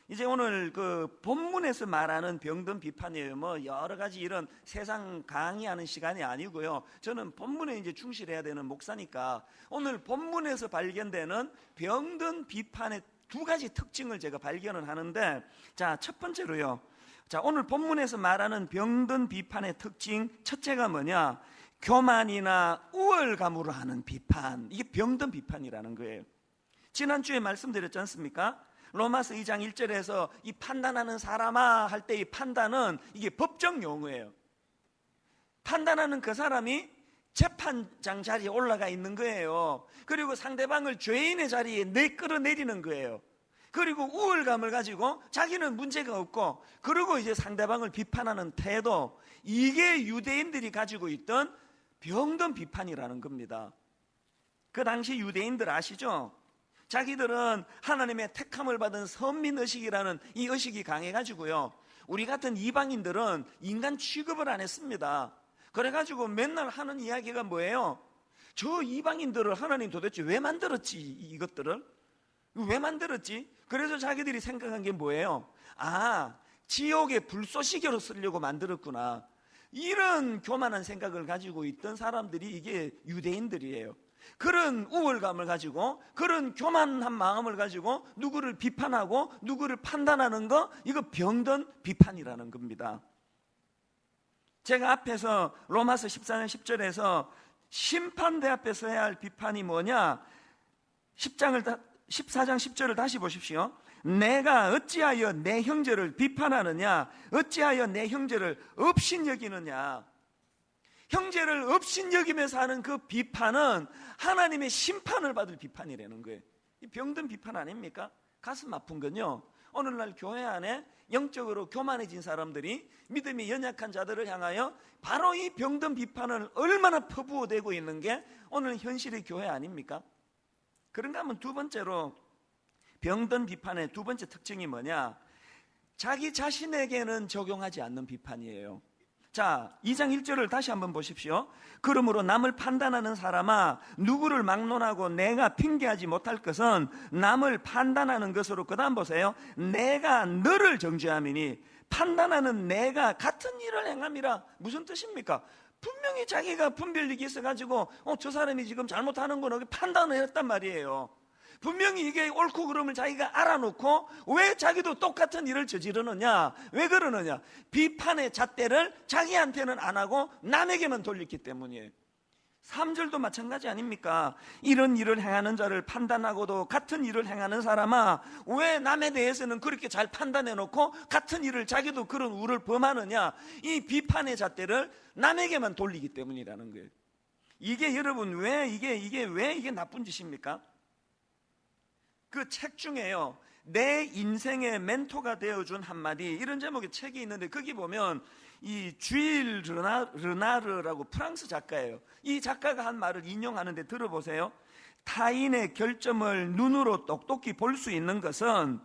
이제 오늘 그 본문에서 말하는 병든 비판이에요. 뭐 여러 가지 이런 세상 강의하는 시간이 아니고요. 저는 본문에 이제 충실해야 되는 목사니까 오늘 본문에서 발견되는 병든 비판의 두 가지 특징을 제가 발견을 하는데, 자, 첫 번째로요. 자, 오늘 본문에서 말하는 병든 비판의 특징 첫째가 뭐냐? 교만이나 우월감으로 하는 비판. 이게 병든 비판이라는 거예요. 지난주에 말씀드렸지 않습니까? 로마서 2장 1절에서 이 판단하는 사람아 할 때 이 판단은 이게 법정 용어예요. 판단하는 그 사람이 재판장 자리에 올라가 있는 거예요. 그리고 상대방을 죄인의 자리에 끌어내리는 거예요. 그리고 우월감을 가지고 자기는 문제가 없고, 그리고 이제 상대방을 비판하는 태도, 이게 유대인들이 가지고 있던 병든 비판이라는 겁니다. 그 당시 유대인들 아시죠? 자기들은 하나님의 택함을 받은 선민의식이라는 이 의식이 강해가지고요, 우리 같은 이방인들은 인간 취급을 안 했습니다. 그래가지고 맨날 하는 이야기가 뭐예요? 저 이방인들을 하나님 도대체 왜 만들었지? 이것들을 왜 만들었지? 그래서 자기들이 생각한 게 뭐예요? 아, 지옥의 불쏘시개로 쓰려고 만들었구나. 이런 교만한 생각을 가지고 있던 사람들이 이게 유대인들이에요. 그런 우월감을 가지고 그런 교만한 마음을 가지고 누구를 비판하고 누구를 판단하는 거, 이거 병든 비판이라는 겁니다. 제가 앞에서 로마서 14장 10절에서 심판대 앞에서 해야 할 비판이 뭐냐, 14장 10절을 다시 보십시오. 내가 어찌하여 내 형제를 비판하느냐, 어찌하여 내 형제를 업신여기느냐. 형제를 업신여기면서 하는 그 비판은 하나님의 심판을 받을 비판이라는 거예요. 이 병든 비판 아닙니까? 가슴 아픈 건요, 오늘날 교회 안에 영적으로 교만해진 사람들이 믿음이 연약한 자들을 향하여 바로 이 병든 비판을 얼마나 퍼부어대고 있는 게 오늘 현실의 교회 아닙니까? 그런가 하면 두 번째로 병든 비판의 두 번째 특징이 뭐냐, 자기 자신에게는 적용하지 않는 비판이에요. 자, 2장 1절을 다시 한번 보십시오. 그러므로 남을 판단하는 사람아, 누구를 막론하고 내가 핑계하지 못할 것은 남을 판단하는 것으로. 그 다음 보세요. 내가 너를 정죄함이니, 판단하는 내가 같은 일을 행함이라. 무슨 뜻입니까? 분명히 자기가 분별력이 있어가지고 저 사람이 지금 잘못하는구나 판단을 했단 말이에요. 분명히 이게 옳고 그름을 자기가 알아놓고 왜 자기도 똑같은 일을 저지르느냐, 왜 그러느냐, 비판의 잣대를 자기한테는 안 하고 남에게만 돌렸기 때문이에요. 3절도 마찬가지 아닙니까? 이런 일을 행하는 자를 판단하고도 같은 일을 행하는 사람아, 왜 남에 대해서는 그렇게 잘 판단해놓고 같은 일을 자기도 그런 우를 범하느냐. 이 비판의 잣대를 남에게만 돌리기 때문이라는 거예요. 이게 여러분 왜 이게 나쁜 짓입니까? 그 책 중에요, 내 인생의 멘토가 되어준 한마디, 이런 제목의 책이 있는데 거기 보면 이 주일 르나르라고 프랑스 작가예요. 이 작가가 한 말을 인용하는데 들어보세요. 타인의 결점을 눈으로 똑똑히 볼 수 있는 것은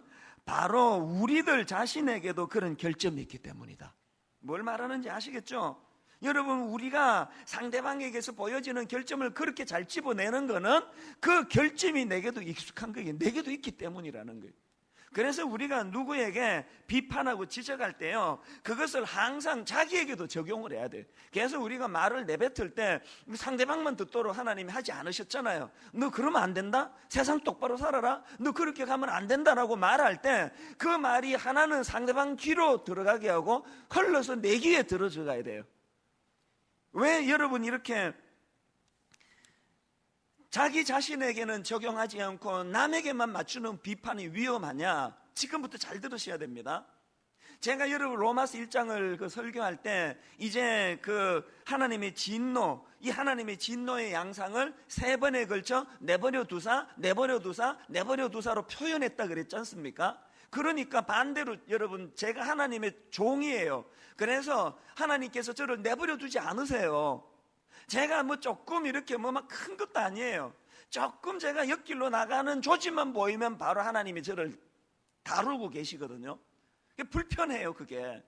바로 우리들 자신에게도 그런 결점이 있기 때문이다. 뭘 말하는지 아시겠죠? 여러분, 우리가 상대방에게서 보여지는 결점을 그렇게 잘 집어내는 거는 그 결점이 내게도 익숙한 거예요. 내게도 있기 때문이라는 거예요. 그래서 우리가 누구에게 비판하고 지적할 때요, 그것을 항상 자기에게도 적용을 해야 돼요. 그래서 우리가 말을 내뱉을 때 상대방만 듣도록 하나님이 하지 않으셨잖아요. 너 그러면 안 된다? 세상 똑바로 살아라? 너 그렇게 가면 안 된다라고 말할 때 그 말이 하나는 상대방 귀로 들어가게 하고 흘러서 내 귀에 들어가야 돼요. 왜 여러분 이렇게 자기 자신에게는 적용하지 않고 남에게만 맞추는 비판이 위험하냐? 지금부터 잘 들으셔야 됩니다. 제가 여러분 로마서 1장을 설교할 때 이제 하나님의 진노, 이 하나님의 진노의 양상을 3번에 걸쳐 내버려 두사, 내버려 두사, 내버려 두사로 표현했다 그랬지 않습니까? 그러니까 반대로 여러분, 제가 하나님의 종이에요. 그래서 하나님께서 저를 내버려 두지 않으세요. 제가 조금 이렇게 막 큰 것도 아니에요. 조금 제가 옆길로 나가는 조짐만 보이면 바로 하나님이 저를 다루고 계시거든요. 그게 불편해요, 그게.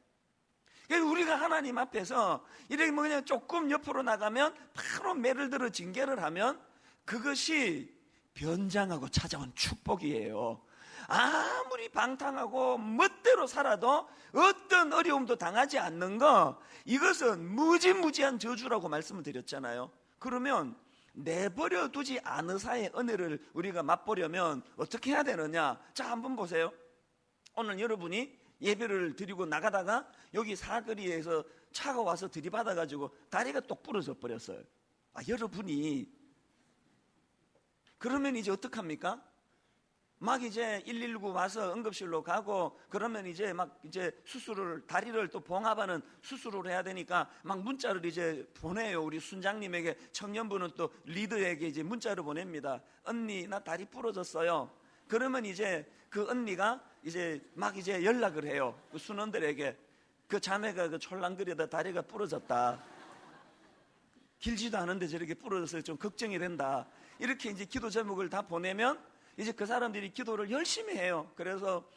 우리가 하나님 앞에서 이렇게 그냥 조금 옆으로 나가면 바로 매를 들어 징계를 하면 그것이 변장하고 찾아온 축복이에요. 아무리 방탕하고 멋대로 살아도 어떤 어려움도 당하지 않는 거, 이것은 무지무지한 저주라고 말씀을 드렸잖아요. 그러면 내버려 두지 않으사의 은혜를 우리가 맛보려면 어떻게 해야 되느냐? 자, 한번 보세요. 오늘 여러분이 예배를 드리고 나가다가 여기 사거리에서 차가 와서 들이받아가지고 다리가 똑 부러져 버렸어요. 여러분이 그러면 이제 어떡합니까? 막 이제 119 와서 응급실로 가고 그러면 이제 수술을, 다리를 또 봉합하는 수술을 해야 되니까 막 문자를 이제 보내요. 우리 순장님에게, 청년부는 또 리더에게 이제 문자를 보냅니다. 언니, 나 다리 부러졌어요. 그러면 이제 그 언니가 이제 연락을 해요. 그 순원들에게. 그 자매가 촐랑거리다 다리가 부러졌다. 길지도 않은데 저렇게 부러져서 좀 걱정이 된다. 이렇게 이제 기도 제목을 다 보내면 이제 그 사람들이 기도를 열심히 해요. 그래서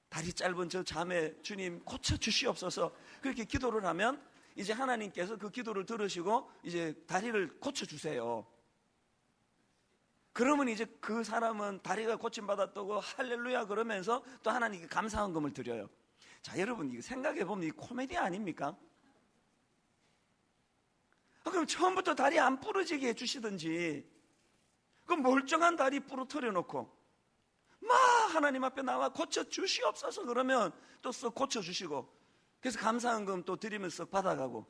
다리 짧은 저 자매, 주님 고쳐 주시옵소서, 그렇게 기도를 하면 이제 하나님께서 그 기도를 들으시고 이제 다리를 고쳐 주세요. 그러면 이제 그 사람은 다리가 고침받았다고 할렐루야 그러면서 또 하나님께 감사헌금을 드려요. 자, 여러분 이거 생각해 보면 이 코미디 아닙니까? 그럼 처음부터 다리 안 부러지게 해주시든지, 그 멀쩡한 다리 부러뜨려 놓고 막 하나님 앞에 나와 고쳐주시옵소서 그러면 또 썩 고쳐주시고, 그래서 감사한금 또 드리면 썩 받아가고.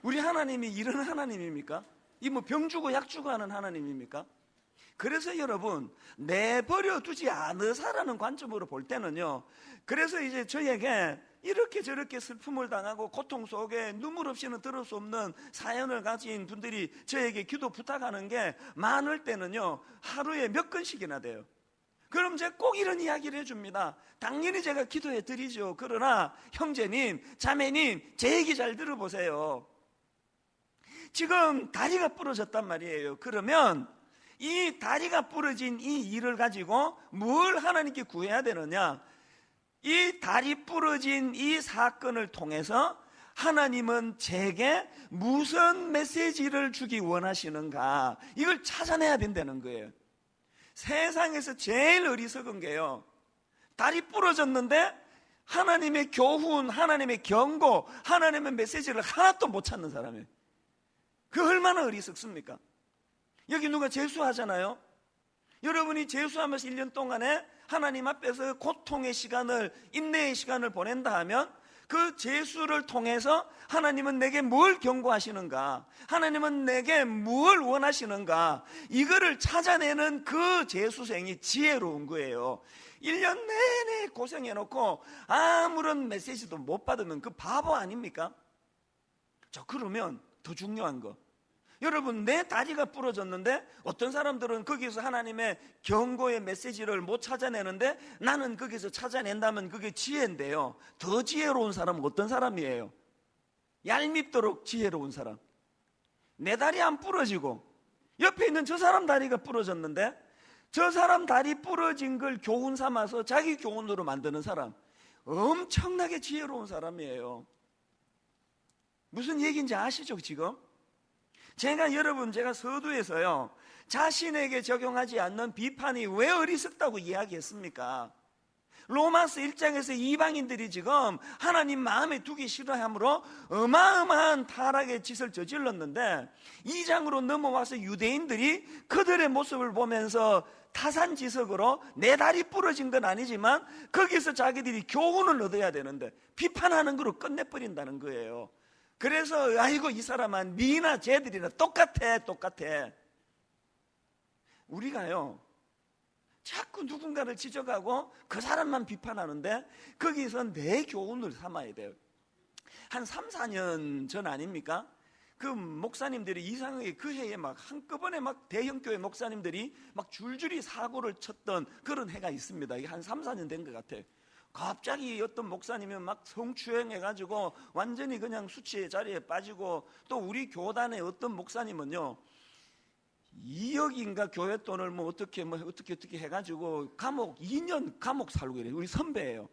우리 하나님이 이런 하나님입니까? 이 뭐 병 주고 약 주고 하는 하나님입니까? 그래서 여러분, 내버려 두지 않으사라는 관점으로 볼 때는요, 그래서 이제 저에게 이렇게 저렇게 슬픔을 당하고 고통 속에 눈물 없이는 들을 수 없는 사연을 가진 분들이 저에게 기도 부탁하는 게 많을 때는요, 하루에 몇 건씩이나 돼요. 그럼 제가 꼭 이런 이야기를 해줍니다. 당연히 제가 기도해 드리죠. 그러나 형제님, 자매님, 제 얘기 잘 들어보세요. 지금 다리가 부러졌단 말이에요. 그러면 이 다리가 부러진 이 일을 가지고 뭘 하나님께 구해야 되느냐? 이 다리 부러진 이 사건을 통해서 하나님은 제게 무슨 메시지를 주기 원하시는가, 이걸 찾아내야 된다는 거예요. 세상에서 제일 어리석은 게요, 다리 부러졌는데 하나님의 교훈, 하나님의 경고, 하나님의 메시지를 하나도 못 찾는 사람이에요. 그 얼마나 어리석습니까? 여기 누가 재수하잖아요. 여러분이 재수하면서 1년 동안에 하나님 앞에서 고통의 시간을, 인내의 시간을 보낸다 하면 그 재수를 통해서 하나님은 내게 뭘 경고하시는가, 하나님은 내게 뭘 원하시는가, 이거를 찾아내는 그 재수생이 지혜로운 거예요. 1년 내내 고생해놓고 아무런 메시지도 못 받으면 그 바보 아닙니까? 자, 그러면 더 중요한 거, 여러분, 내 다리가 부러졌는데 어떤 사람들은 거기서 하나님의 경고의 메시지를 못 찾아내는데 나는 거기서 찾아낸다면 그게 지혜인데요, 더 지혜로운 사람은 어떤 사람이에요? 얄밉도록 지혜로운 사람. 내 다리 안 부러지고 옆에 있는 저 사람 다리가 부러졌는데 저 사람 다리 부러진 걸 교훈 삼아서 자기 교훈으로 만드는 사람, 엄청나게 지혜로운 사람이에요. 무슨 얘기인지 아시죠 지금? 제가 서두에서요, 자신에게 적용하지 않는 비판이 왜 어리석다고 이야기했습니까? 로마서 1장에서 이방인들이 지금 하나님 마음에 두기 싫어함으로 어마어마한 타락의 짓을 저질렀는데, 2장으로 넘어와서 유대인들이 그들의 모습을 보면서 타산지석으로 내 다리 부러진 건 아니지만 거기서 자기들이 교훈을 얻어야 되는데 비판하는 거로 끝내버린다는 거예요. 그래서 아이고 이 사람은 니나 쟤들이나 똑같아. 우리가요, 자꾸 누군가를 지적하고 그 사람만 비판하는데 거기서 내 교훈을 삼아야 돼요. 한 3, 4년 전 아닙니까? 그 목사님들이 이상하게 그 해에 막 한꺼번에 막 대형교회 목사님들이 막 줄줄이 사고를 쳤던 그런 해가 있습니다. 이게 한 3, 4년 된 것 같아요. 갑자기 어떤 목사님이 막 성추행해가지고 완전히 그냥 수치의 자리에 빠지고, 또 우리 교단의 어떤 목사님은요 2억인가 교회 돈을 어떻게 해가지고 감옥 2년 감옥 살고 이래요. 우리 선배예요.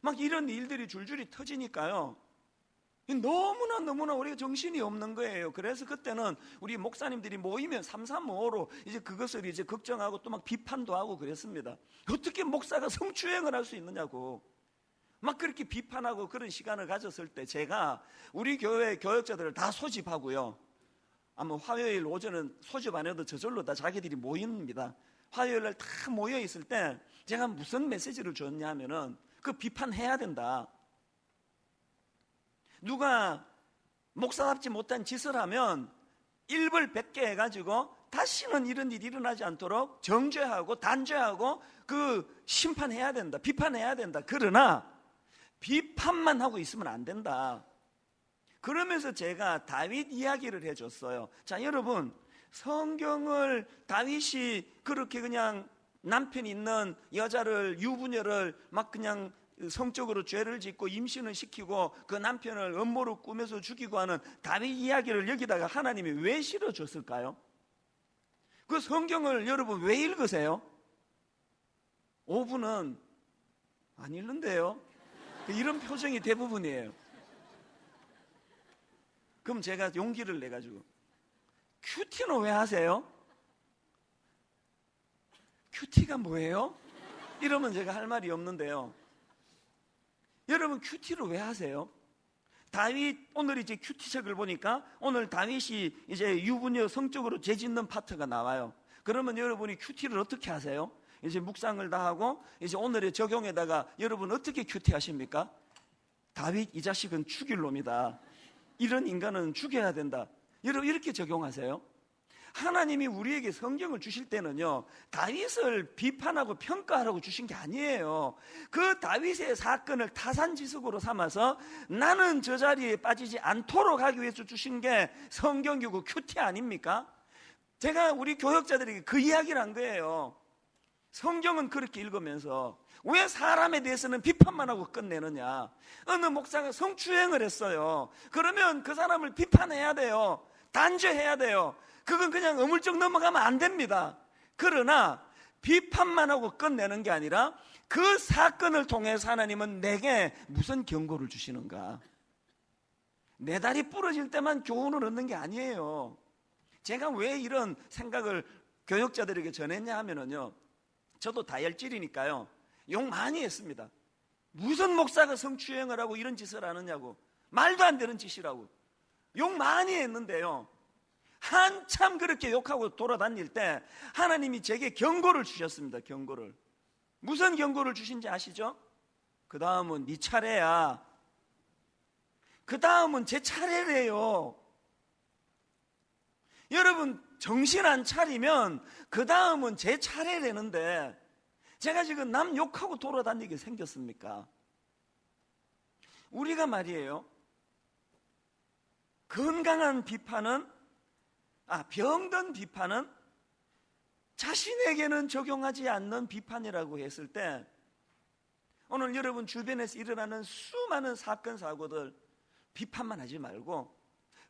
막 이런 일들이 줄줄이 터지니까요, 너무나 우리가 정신이 없는 거예요. 그래서 그때는 우리 목사님들이 모이면 335로 이제 그것을 이제 걱정하고 또 막 비판도 하고 그랬습니다. 어떻게 목사가 성추행을 할 수 있느냐고 막 그렇게 비판하고 그런 시간을 가졌을 때, 제가 우리 교회 교역자들을 다 소집하고요, 아마 화요일 오전은 소집 안 해도 저절로 다 자기들이 모입니다. 화요일날 다 모여 있을 때 제가 무슨 메시지를 줬냐 하면은, 그 비판해야 된다. 누가 목사답지 못한 짓을 하면 일벌백계 해가지고 다시는 이런 일이 일어나지 않도록 정죄하고 단죄하고 그 심판해야 된다, 비판해야 된다. 그러나 비판만 하고 있으면 안 된다. 그러면서 제가 다윗 이야기를 해줬어요. 자, 여러분, 성경을 다윗이 그렇게 그냥 남편 있는 여자를, 유부녀를 막 그냥 성적으로 죄를 짓고 임신을 시키고 그 남편을 음모로 꾸며서 죽이고 하는 다윗 이야기를 여기다가 하나님이 왜 실어줬을까요? 그 성경을 여러분 왜 읽으세요? 5분은 안 읽는데요. 이런 표정이 대부분이에요. 그럼 제가 용기를 내가지고, 큐티는 왜 하세요? 큐티가 뭐예요? 이러면 제가 할 말이 없는데요, 여러분 큐티를 왜 하세요? 다윗 오늘 이제 큐티책을 보니까 오늘 다윗이 이제 유부녀 성적으로 죄짓는 파트가 나와요. 그러면 여러분이 큐티를 어떻게 하세요? 이제 묵상을 다 하고 이제 오늘의 적용에다가 여러분 어떻게 큐티하십니까? 다윗 이 자식은 죽일 놈이다. 이런 인간은 죽여야 된다. 여러분 이렇게 적용하세요. 하나님이 우리에게 성경을 주실 때는요, 다윗을 비판하고 평가하라고 주신 게 아니에요. 그 다윗의 사건을 타산지석으로 삼아서 나는 저 자리에 빠지지 않도록 하기 위해서 주신 게 성경이고 큐티 아닙니까? 제가 우리 교역자들에게 그 이야기를 한 거예요. 성경은 그렇게 읽으면서 왜 사람에 대해서는 비판만 하고 끝내느냐. 어느 목사가 성추행을 했어요. 그러면 그 사람을 비판해야 돼요. 단죄해야 돼요. 그건 그냥 어물쩍 넘어가면 안 됩니다. 그러나 비판만 하고 끝내는 게 아니라 그 사건을 통해서 하나님은 내게 무슨 경고를 주시는가. 내 다리 부러질 때만 교훈을 얻는 게 아니에요. 제가 왜 이런 생각을 교역자들에게 전했냐 하면요, 저도 다혈질이니까요, 욕 많이 했습니다. 무슨 목사가 성추행을 하고 이런 짓을 하느냐고, 말도 안 되는 짓이라고 욕 많이 했는데요, 한참 그렇게 욕하고 돌아다닐 때 하나님이 제게 경고를 주셨습니다. 경고를. 무슨 경고를 주신지 아시죠? 그 다음은 네 차례야. 그 다음은 제 차례래요. 여러분 정신 안 차리면 그 다음은 제 차례라는데 제가 지금 남 욕하고 돌아다니게 생겼습니까? 우리가 말이에요, 건강한 비판은, 병든 비판은 자신에게는 적용하지 않는 비판이라고 했을 때, 오늘 여러분 주변에서 일어나는 수많은 사건 사고들 비판만 하지 말고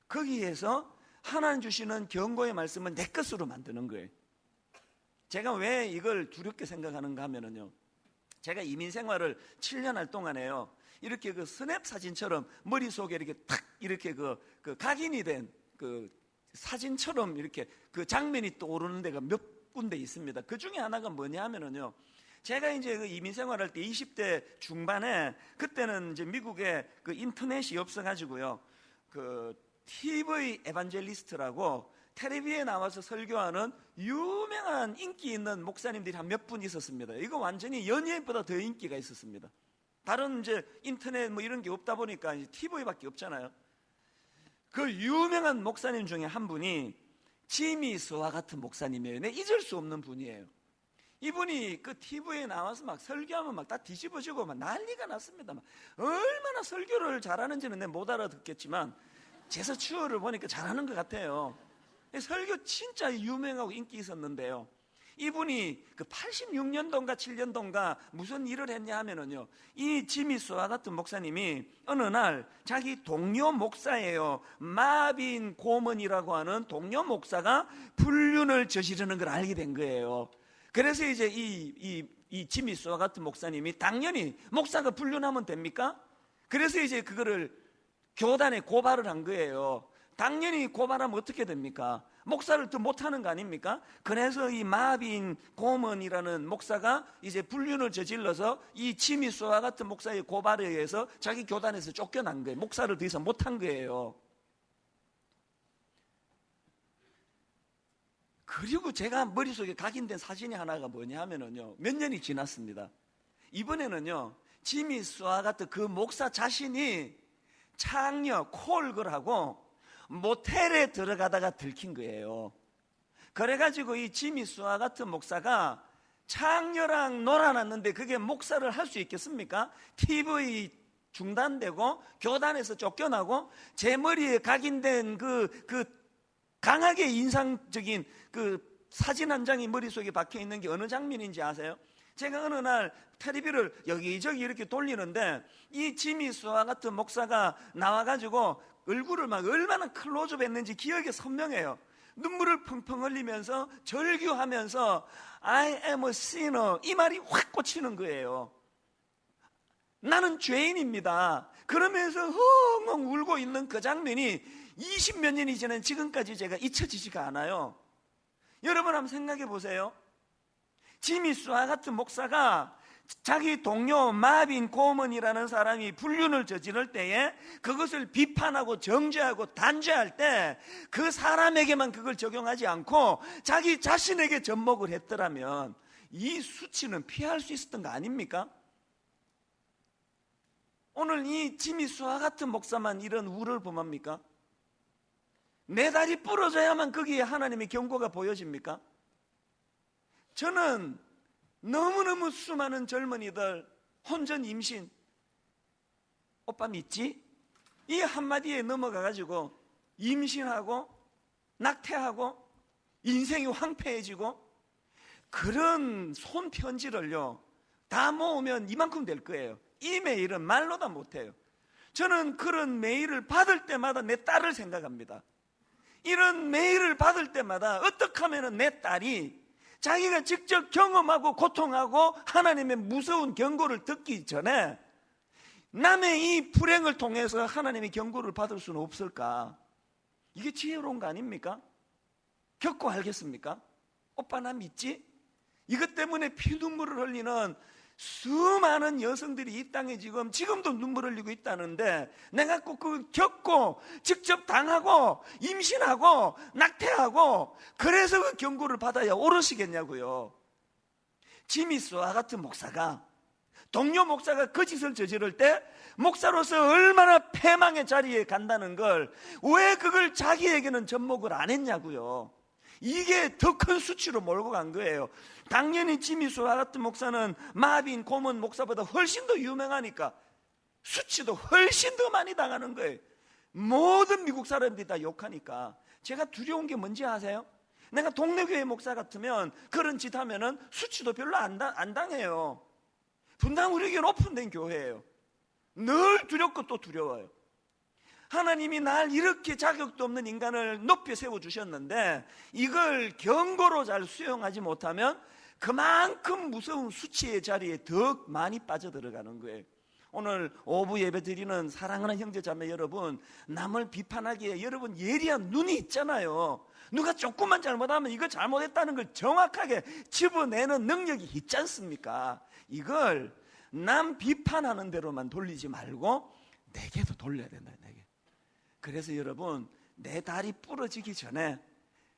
거기에서 하나님 주시는 경고의 말씀을 내 것으로 만드는 거예요. 제가 왜 이걸 두렵게 생각하는가 하면요, 제가 이민 생활을 7년 할 동안에요, 이렇게 그 스냅 사진처럼 머릿속에 이렇게 탁 이렇게 그 각인이 된 그 사진처럼 이렇게 그 장면이 떠오르는 데가 몇 군데 있습니다. 그 중에 하나가 뭐냐 하면요, 제가 이제 그 이민 생활할 때 20대 중반에, 그때는 이제 미국에 그 인터넷이 없어가지고요, 그 TV 에반젤리스트라고 텔레비에 나와서 설교하는 유명한 인기 있는 목사님들이 한 몇 분 있었습니다. 이거 완전히 연예인보다 더 인기가 있었습니다. 다른 이제 인터넷 뭐 이런 게 없다 보니까 이제 TV밖에 없잖아요. 그 유명한 목사님 중에 한 분이 지미 스와 같은 목사님이에요. 내 잊을 수 없는 분이에요. 이분이 그 TV에 나와서 막 설교하면 막 다 뒤집어지고 막 난리가 났습니다. 막 얼마나 설교를 잘하는지는 내가 못 알아듣겠지만 제서치어를 보니까 잘하는 것 같아요. 설교 진짜 유명하고 인기 있었는데요, 이분이 그 86년도인가 7년도인가 무슨 일을 했냐 하면은요, 이 지미 스와 같은 목사님이 어느 날 자기 동료 목사예요, 마빈 고먼이라고 하는 동료 목사가 불륜을 저지르는 걸 알게 된 거예요. 그래서 이제 이 지미 스와 같은 목사님이 당연히 목사가 불륜하면 됩니까? 그래서 이제 그거를 교단에 고발을 한 거예요. 당연히 고발하면 어떻게 됩니까? 목사를 더 못하는 거 아닙니까? 그래서 이 마빈 고먼이라는 목사가 이제 불륜을 저질러서 이 지미 스와 같은 목사의 고발에 의해서 자기 교단에서 쫓겨난 거예요. 목사를 더 이상 못한 거예요. 그리고 제가 머릿속에 각인된 사진이 하나가 뭐냐 하면은요, 몇 년이 지났습니다. 이번에는요, 지미 스와 같은 그 목사 자신이 창녀 콜걸하고 모텔에 들어가다가 들킨 거예요. 그래가지고 이 지미 스와 같은 목사가 창녀랑 놀아놨는데 그게 목사를 할 수 있겠습니까? TV 중단되고 교단에서 쫓겨나고 제 머리에 각인된 그 강하게 인상적인 그 사진 한 장이 머릿속에 박혀 있는 게 어느 장면인지 아세요? 제가 어느 날 텔레비를 여기저기 이렇게 돌리는데 이 지미 스와 같은 목사가 나와가지고 얼굴을 막 얼마나 클로즈업 했는지 기억이 선명해요. 눈물을 펑펑 흘리면서 절규하면서 I am a sinner, 이 말이 확 꽂히는 거예요. 나는 죄인입니다. 그러면서 헝헝 울고 있는 그 장면이 20몇 년이 지난 지금까지 제가 잊혀지지가 않아요. 여러분 한번 생각해 보세요. 지미 스와 같은 목사가 자기 동료 마빈 고먼이라는 사람이 불륜을 저지를 때에 그것을 비판하고 정죄하고 단죄할 때 그 사람에게만 그걸 적용하지 않고 자기 자신에게 접목을 했더라면 이 수치는 피할 수 있었던 거 아닙니까? 오늘 이 지미 수와 같은 목사만 이런 우를 범합니까? 내 다리 부러져야만 거기에 하나님의 경고가 보여집니까? 저는 너무너무 수많은 젊은이들 혼전 임신, 오빠 믿지? 이 한마디에 넘어가가지고 임신하고 낙태하고 인생이 황폐해지고 그런 손편지를요 다 모으면 이만큼 될 거예요. 이 메일은 말로 다 못해요. 저는 그런 메일을 받을 때마다 내 딸을 생각합니다. 이런 메일을 받을 때마다 어떻게 하면 내 딸이 자기가 직접 경험하고 고통하고 하나님의 무서운 경고를 듣기 전에 남의 이 불행을 통해서 하나님의 경고를 받을 수는 없을까? 이게 지혜로운 거 아닙니까? 겪고 알겠습니까? 오빠 나 믿지? 이것 때문에 피눈물을 흘리는 수많은 여성들이 이 땅에 지금도 눈물 흘리고 있다는데 내가 꼭 그걸 겪고 직접 당하고 임신하고 낙태하고 그래서 그 경고를 받아야 오르시겠냐고요. 지미스와 같은 목사가 동료 목사가 거짓을 저지를 때 목사로서 얼마나 패망의 자리에 간다는 걸 왜 그걸 자기에게는 접목을 안 했냐고요. 이게 더 큰 수치로 몰고 간 거예요. 당연히 지미수와 같은 목사는 마빈 고먼 목사보다 훨씬 더 유명하니까 수치도 훨씬 더 많이 당하는 거예요. 모든 미국 사람들이 다 욕하니까. 제가 두려운 게 뭔지 아세요? 내가 동네 교회 목사 같으면 그런 짓 하면은 수치도 별로 안 당해요. 분당 우리 교회는 오픈된 교회예요. 늘 두렵고 또 두려워요. 하나님이 날 이렇게 자격도 없는 인간을 높이 세워주셨는데 이걸 경고로 잘 수용하지 못하면 그만큼 무서운 수치의 자리에 더 많이 빠져들어가는 거예요. 오늘 오후 예배 드리는 사랑하는 형제자매 여러분, 남을 비판하기에 여러분 예리한 눈이 있잖아요. 누가 조금만 잘못하면 이거 잘못했다는 걸 정확하게 집어내는 능력이 있지 않습니까? 이걸 남 비판하는 대로만 돌리지 말고 내게도 돌려야 된다. 내게. 그래서 여러분, 내 다리 부러지기 전에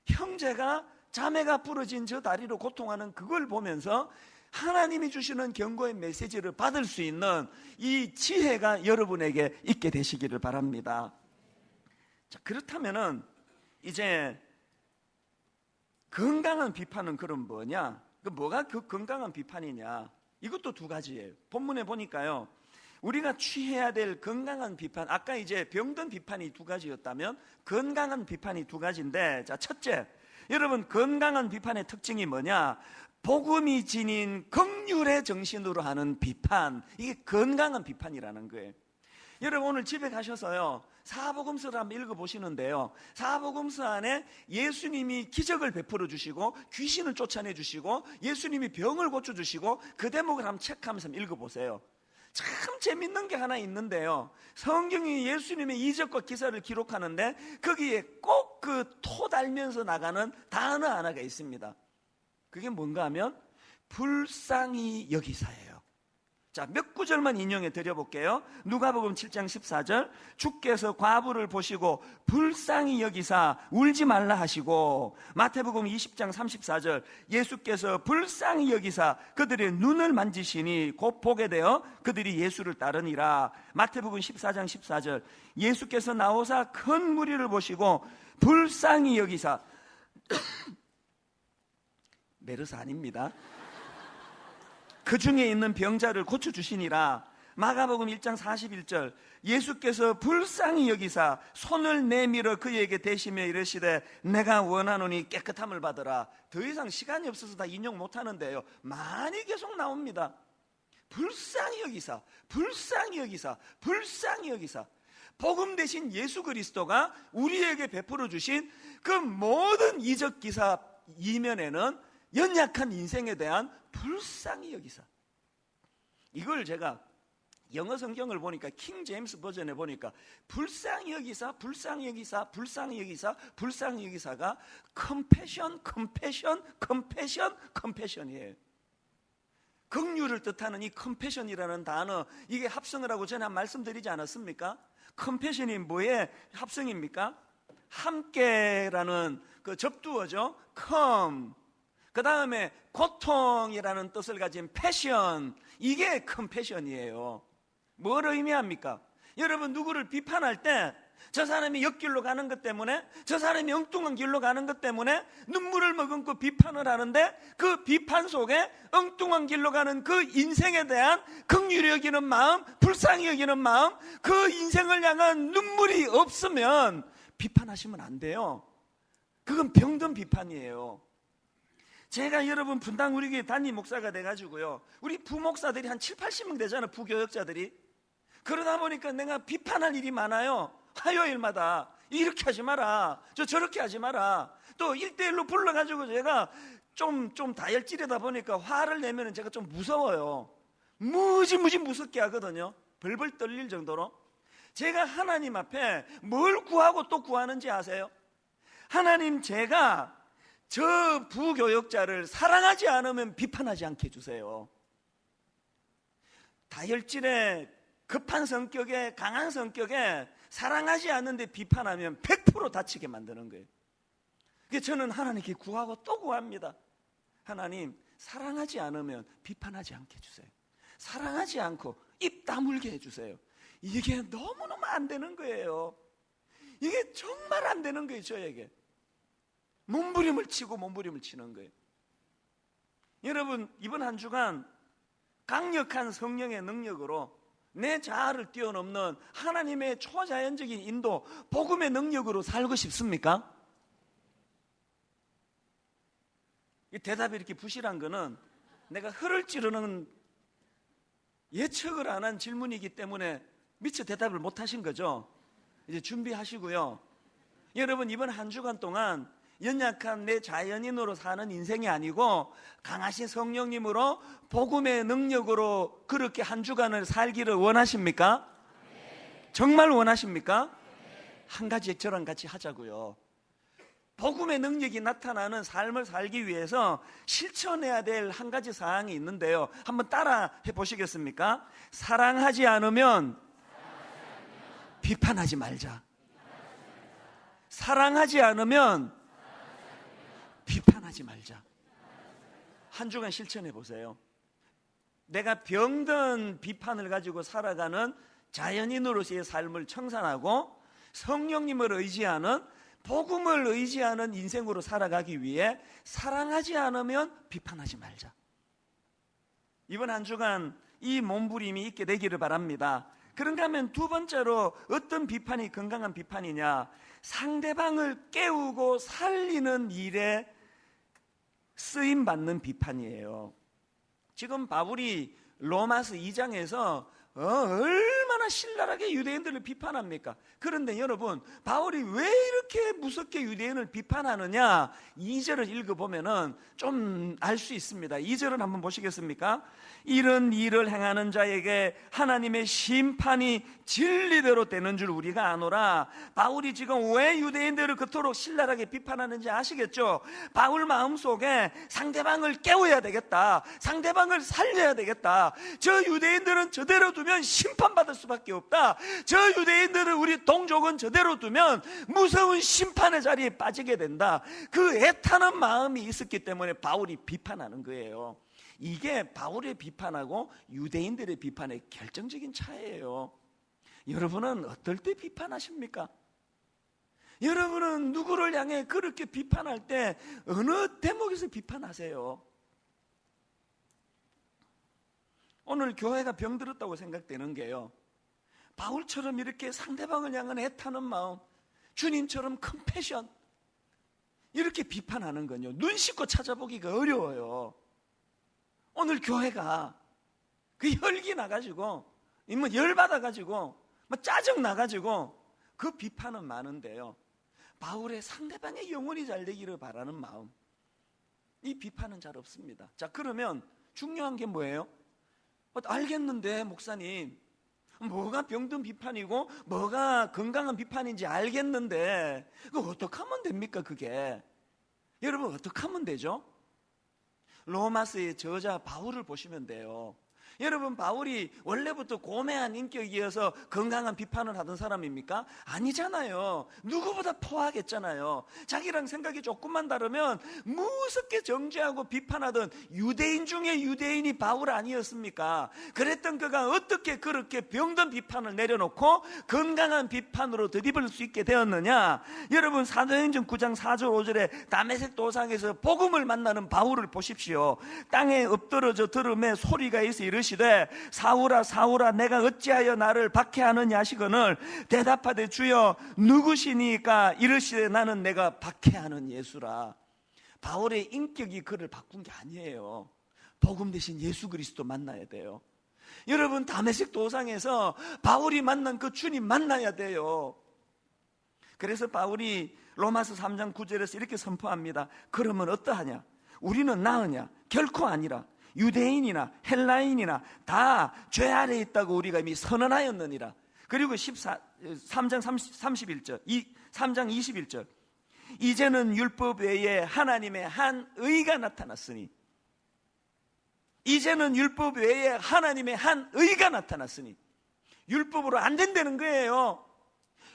형제가 자매가 부러진 저 다리로 고통하는 그걸 보면서 하나님이 주시는 경고의 메시지를 받을 수 있는 이 지혜가 여러분에게 있게 되시기를 바랍니다. 자, 그렇다면은 이제 건강한 비판은 그럼 뭐냐? 그 뭐가 그 건강한 비판이냐? 이것도 두 가지예요. 본문에 보니까요. 우리가 취해야 될 건강한 비판, 아까 이제 병든 비판이 두 가지였다면 건강한 비판이 두 가지인데, 자, 첫째, 여러분 건강한 비판의 특징이 뭐냐? 복음이 지닌 긍휼의 정신으로 하는 비판, 이게 건강한 비판이라는 거예요. 여러분 오늘 집에 가셔서요 사복음서를 한번 읽어보시는데요, 사복음서 안에 예수님이 기적을 베풀어 주시고 귀신을 쫓아내 주시고 예수님이 병을 고쳐주시고 그 대목을 한번 체크하면서 읽어보세요. 참 재밌는 게 하나 있는데요, 성경이 예수님의 이적과 기사를 기록하는데 거기에 꼭 그 토 달면서 나가는 단어 하나가 있습니다. 그게 뭔가 하면 불쌍히 여기사예요. 자, 몇 구절만 인용해 드려볼게요. 누가복음 7장 14절, 주께서 과부를 보시고 불쌍히 여기사 울지 말라 하시고, 마태복음 20장 34절, 예수께서 불쌍히 여기사 그들의 눈을 만지시니 곧 보게 되어 그들이 예수를 따르니라. 마태복음 14장 14절, 예수께서 나오사 큰 무리를 보시고 불쌍히 여기사 메르스 아닙니다. 그 중에 있는 병자를 고쳐주시니라. 마가복음 1장 41절, 예수께서 불쌍히 여기사 손을 내밀어 그에게 대시며 이르시되 내가 원하노니 깨끗함을 받으라. 더 이상 시간이 없어서 다 인용 못하는데요, 많이 계속 나옵니다. 불쌍히 여기사, 불쌍히 여기사, 불쌍히 여기사. 복음 대신 예수 그리스도가 우리에게 베풀어 주신 그 모든 이적 기사 이면에는 연약한 인생에 대한 불쌍히 여기사. 이걸 제가 영어 성경을 보니까 킹 제임스 버전에 보니까 불쌍히 여기사, 불쌍히 여기사, 불쌍히 여기사, 불쌍히 여기사가 compassion, compassion, compassion, compassion이에요. 긍휼을 뜻하는 이 컴패션이라는 단어, 이게 합성을 하고 전에 말씀드리지 않았습니까? 컴패션이 뭐의 합성입니까? 함께라는 그 접두어죠. 컴. 그 다음에 고통이라는 뜻을 가진 패션, 이게 컴패션이에요. 뭘 의미합니까? 여러분, 누구를 비판할 때 저 사람이 옆길로 가는 것 때문에, 저 사람이 엉뚱한 길로 가는 것 때문에 눈물을 머금고 비판을 하는데, 그 비판 속에 엉뚱한 길로 가는 그 인생에 대한 긍휼히 여기는 마음, 불쌍히 여기는 마음, 그 인생을 향한 눈물이 없으면 비판하시면 안 돼요. 그건 병든 비판이에요. 제가 여러분 분당 우리 교회 담임 목사가 돼가지고요, 우리 부목사들이 한 7, 80명 되잖아요. 부교역자들이. 그러다 보니까 내가 비판할 일이 많아요. 화요일마다 이렇게 하지 마라, 저렇게 하지 마라. 또 1대1로 불러가지고 제가 좀 다혈질이다 보니까 화를 내면 제가 좀 무서워요. 무지무지 무섭게 하거든요. 벌벌 떨릴 정도로. 제가 하나님 앞에 뭘 구하고 또 구하는지 아세요? 하나님, 제가 저 부교역자를 사랑하지 않으면 비판하지 않게 해주세요. 다혈질의 급한 성격에, 강한 성격에 사랑하지 않는데 비판하면 100% 다치게 만드는 거예요. 그래서 저는 하나님께 구하고 또 구합니다. 하나님, 사랑하지 않으면 비판하지 않게 해주세요. 사랑하지 않고 입 다물게 해주세요. 이게 너무너무 안 되는 거예요. 이게 정말 안 되는 거예요. 저에게 몸부림을 치고 몸부림을 치는 거예요. 여러분, 이번 한 주간 강력한 성령의 능력으로 내 자아를 뛰어넘는 하나님의 초자연적인 인도, 복음의 능력으로 살고 싶습니까? 이 대답이 이렇게 부실한 거는 내가 혀를 찌르는 예측을 안 한 질문이기 때문에 미처 대답을 못 하신 거죠. 이제 준비하시고요. 여러분, 이번 한 주간 동안 연약한 내 자연인으로 사는 인생이 아니고 강하신 성령님으로 복음의 능력으로 그렇게 한 주간을 살기를 원하십니까? 정말 원하십니까? 한 가지 저랑 같이 하자고요. 복음의 능력이 나타나는 삶을 살기 위해서 실천해야 될 한 가지 사항이 있는데요. 한번 따라 해보시겠습니까? 사랑하지 않으면 비판하지 말자. 사랑하지 않으면 비판하지 말자. 한 주간 실천해 보세요. 내가 병든 비판을 가지고 살아가는 자연인으로서의 삶을 청산하고 성령님을 의지하는, 복음을 의지하는 인생으로 살아가기 위해 사랑하지 않으면 비판하지 말자. 이번 한 주간 이 몸부림이 있게 되기를 바랍니다. 그런가 하면 두 번째로 어떤 비판이 건강한 비판이냐, 상대방을 깨우고 살리는 일에 쓰임받는 비판이에요. 지금 바울이 로마서 2장에서 얼마나 신랄하게 유대인들을 비판합니까? 그런데 여러분, 바울이 왜 이렇게 무섭게 유대인을 비판하느냐, 2절을 읽어보면 좀 알 수 있습니다. 2절을 한번 보시겠습니까? 이런 일을 행하는 자에게 하나님의 심판이 진리대로 되는 줄 우리가 아노라. 바울이 지금 왜 유대인들을 그토록 신랄하게 비판하는지 아시겠죠? 바울 마음속에 상대방을 깨워야 되겠다, 상대방을 살려야 되겠다, 저 유대인들은 저대로 두면 심판받을 수밖에 없다, 저 유대인들은, 우리 동족은 저대로 두면 무서운 심판의 자리에 빠지게 된다, 그 애타는 마음이 있었기 때문에 바울이 비판하는 거예요. 이게 바울의 비판하고 유대인들의 비판의 결정적인 차이예요. 여러분은 어떨 때 비판하십니까? 여러분은 누구를 향해 그렇게 비판할 때 어느 대목에서 비판하세요? 오늘 교회가 병들었다고 생각되는 게요, 바울처럼 이렇게 상대방을 향한 애타는 마음, 주님처럼 컴패션, 이렇게 비판하는 건요, 눈 씻고 찾아보기가 어려워요. 오늘 교회가 그 혈기 나가지고, 뭐 열받아가지고, 뭐 짜증 나가지고 그 비판은 많은데요, 바울의 상대방의 영혼이 잘 되기를 바라는 마음, 이 비판은 잘 없습니다. 자, 그러면 중요한 게 뭐예요? 알겠는데 목사님, 뭐가 병든 비판이고 뭐가 건강한 비판인지 알겠는데 그거 어떻게 하면 됩니까? 그게 여러분 어떻게 하면 되죠? 로마서의 저자 바울을 보시면 돼요. 여러분, 바울이 원래부터 고매한 인격이어서 건강한 비판을 하던 사람입니까? 아니잖아요. 누구보다 포악했잖아요. 자기랑 생각이 조금만 다르면 무섭게 정죄하고 비판하던 유대인 중에 유대인이 바울 아니었습니까? 그랬던 그가 어떻게 그렇게 병든 비판을 내려놓고 건강한 비판으로 덧입을 수 있게 되었느냐? 여러분, 사도행전 9장 4절 5절에 다메섹 도상에서 복음을 만나는 바울을 보십시오. 땅에 엎드러져 들음에 소리가 있어 이르시되 사울아 사울아 내가 어찌하여 나를 박해하느냐 하시거늘 대답하되 주여 누구시니까 이르시되 나는 내가 박해하는 예수라. 바울의 인격이 그를 바꾼 게 아니에요. 복음 대신 예수 그리스도 만나야 돼요. 여러분, 다메섹 도상에서 바울이 만난 그 주님 만나야 돼요. 그래서 바울이 로마서 3장 9절에서 이렇게 선포합니다. 그러면 어떠하냐? 우리는 나으냐? 결코 아니라. 유대인이나 헬라인이나 다 죄 아래에 있다고 우리가 이미 선언하였느니라. 그리고 3장 31절 3장 21절 이제는 율법 외에 하나님의 한 의가 나타났으니, 이제는 율법 외에 하나님의 한 의가 나타났으니, 율법으로 안 된다는 거예요.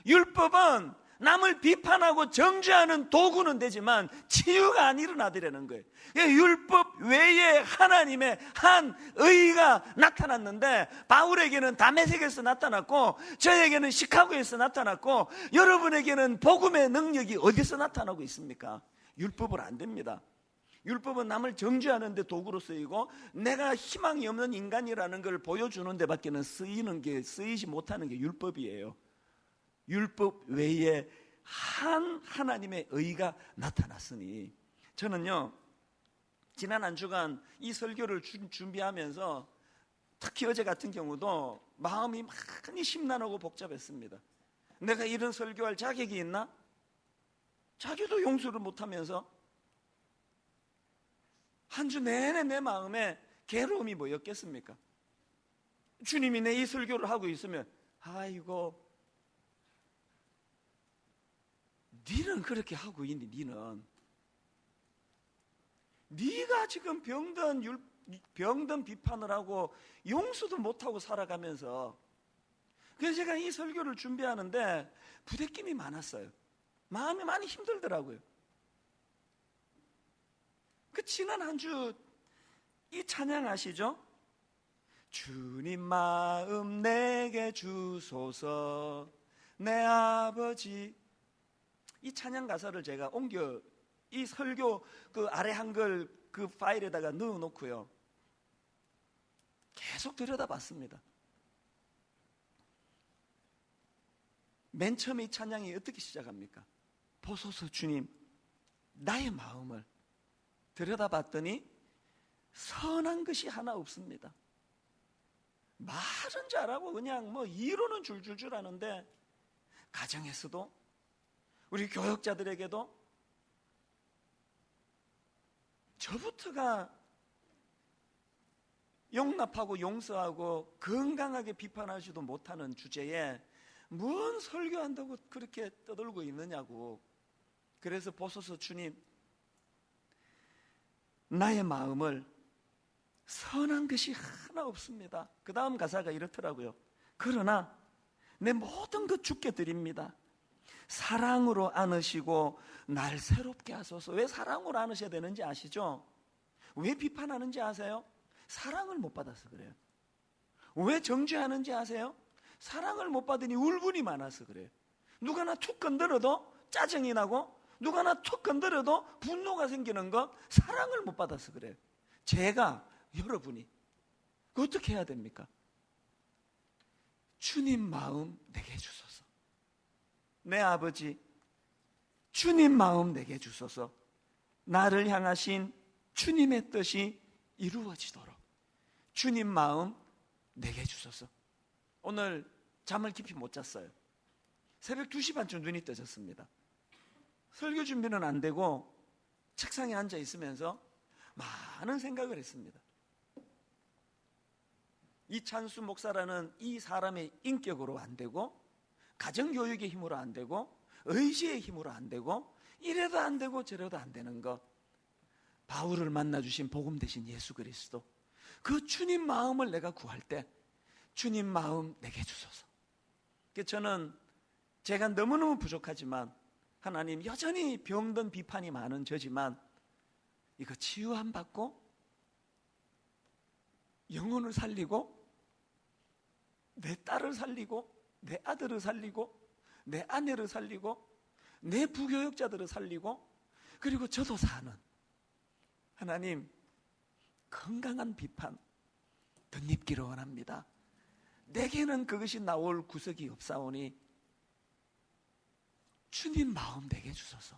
율법은 남을 비판하고 정죄하는 도구는 되지만 치유가 안 일어나더라는 거예요. 율법 외에 하나님의 한 의가 나타났는데, 바울에게는 다메섹에서 나타났고 저에게는 시카고에서 나타났고 여러분에게는 복음의 능력이 어디서 나타나고 있습니까? 율법으로 안 됩니다. 율법은 남을 정죄하는 데 도구로 쓰이고 내가 희망이 없는 인간이라는 걸 보여주는 데밖에 쓰이지 못하는 게 율법이에요. 율법 외에 한 하나님의 의가 나타났으니, 저는요 지난 한 주간 이 설교를 준비하면서 특히 어제 같은 경우도 마음이 많이 심란하고 복잡했습니다. 내가 이런 설교할 자격이 있나? 자기도 용서를 못하면서 한 주 내내 내 마음에 괴로움이 뭐였겠습니까? 주님이 내 이 설교를 하고 있으면 아이고 니는 그렇게 하고 있니? 니는 네가 지금 병든 비판을 하고 용서도 못하고 살아가면서. 그래서 제가 이 설교를 준비하는데 부대낌이 많았어요. 마음이 많이 힘들더라고요. 그 지난 한 주 이 찬양 아시죠? 주님 마음 내게 주소서 내 아버지. 이 찬양 가사를 제가 옮겨 이 설교 그 아래 한글 그 파일에다가 넣어 놓고요 계속 들여다봤습니다. 맨 처음에 이 찬양이 어떻게 시작합니까? 보소서 주님 나의 마음을. 들여다봤더니 선한 것이 하나 없습니다. 말은 잘하고 그냥 뭐 이론은 줄줄줄 하는데 가정에서도 우리 교역자들에게도 저부터가 용납하고 용서하고 건강하게 비판하지도 못하는 주제에 뭔 설교한다고 그렇게 떠들고 있느냐고. 그래서 보소서 주님 나의 마음을. 선한 것이 하나 없습니다. 그 다음 가사가 이렇더라고요. 그러나 내 모든 것 주께 드립니다. 사랑으로 안으시고 날 새롭게 하소서. 왜 사랑으로 안으셔야 되는지 아시죠? 왜 비판하는지 아세요? 사랑을 못 받아서 그래요. 왜 정죄하는지 아세요? 사랑을 못 받으니 울분이 많아서 그래요. 누가 하나 툭 건드려도 짜증이 나고 누가 하나 툭 건드려도 분노가 생기는 것, 사랑을 못 받아서 그래요. 제가 여러분이 어떻게 해야 됩니까? 주님 마음 내게 주소서. 내 아버지 주님 마음 내게 주소서. 나를 향하신 주님의 뜻이 이루어지도록 주님 마음 내게 주소서. 오늘 잠을 깊이 못 잤어요. 새벽 2시 반쯤 눈이 떠졌습니다. 설교 준비는 안 되고 책상에 앉아 있으면서 많은 생각을 했습니다. 이찬수 목사라는 이 사람의 인격으로 안 되고, 가정교육의 힘으로 안 되고, 의지의 힘으로 안 되고, 이래도 안 되고 저래도 안 되는 것, 바울을 만나 주신 복음 되신 예수 그리스도, 그 주님 마음을 내가 구할 때 주님 마음 내게 주소서. 저는 제가 너무너무 부족하지만 하나님, 여전히 병든 비판이 많은 저지만 이거 치유함 받고 영혼을 살리고 내 딸을 살리고 내 아들을 살리고 내 아내를 살리고 내 부교역자들을 살리고 그리고 저도 사는, 하나님 건강한 비판 덧입기를 원합니다. 내게는 그것이 나올 구석이 없사오니 주님 마음 내게 주소서.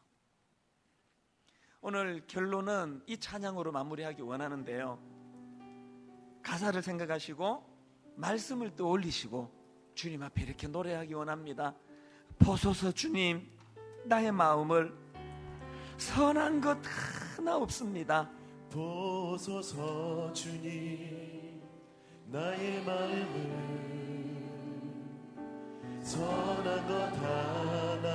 오늘 결론은 이 찬양으로 마무리하기 원하는데요, 가사를 생각하시고 말씀을 떠올리시고 주님 앞에 이렇게 노래하기 원합니다. 보소서 주님, 나의 마음을 선한 것 하나 없습니다. 보소서 주님, 나의 마음을 선한 것 하나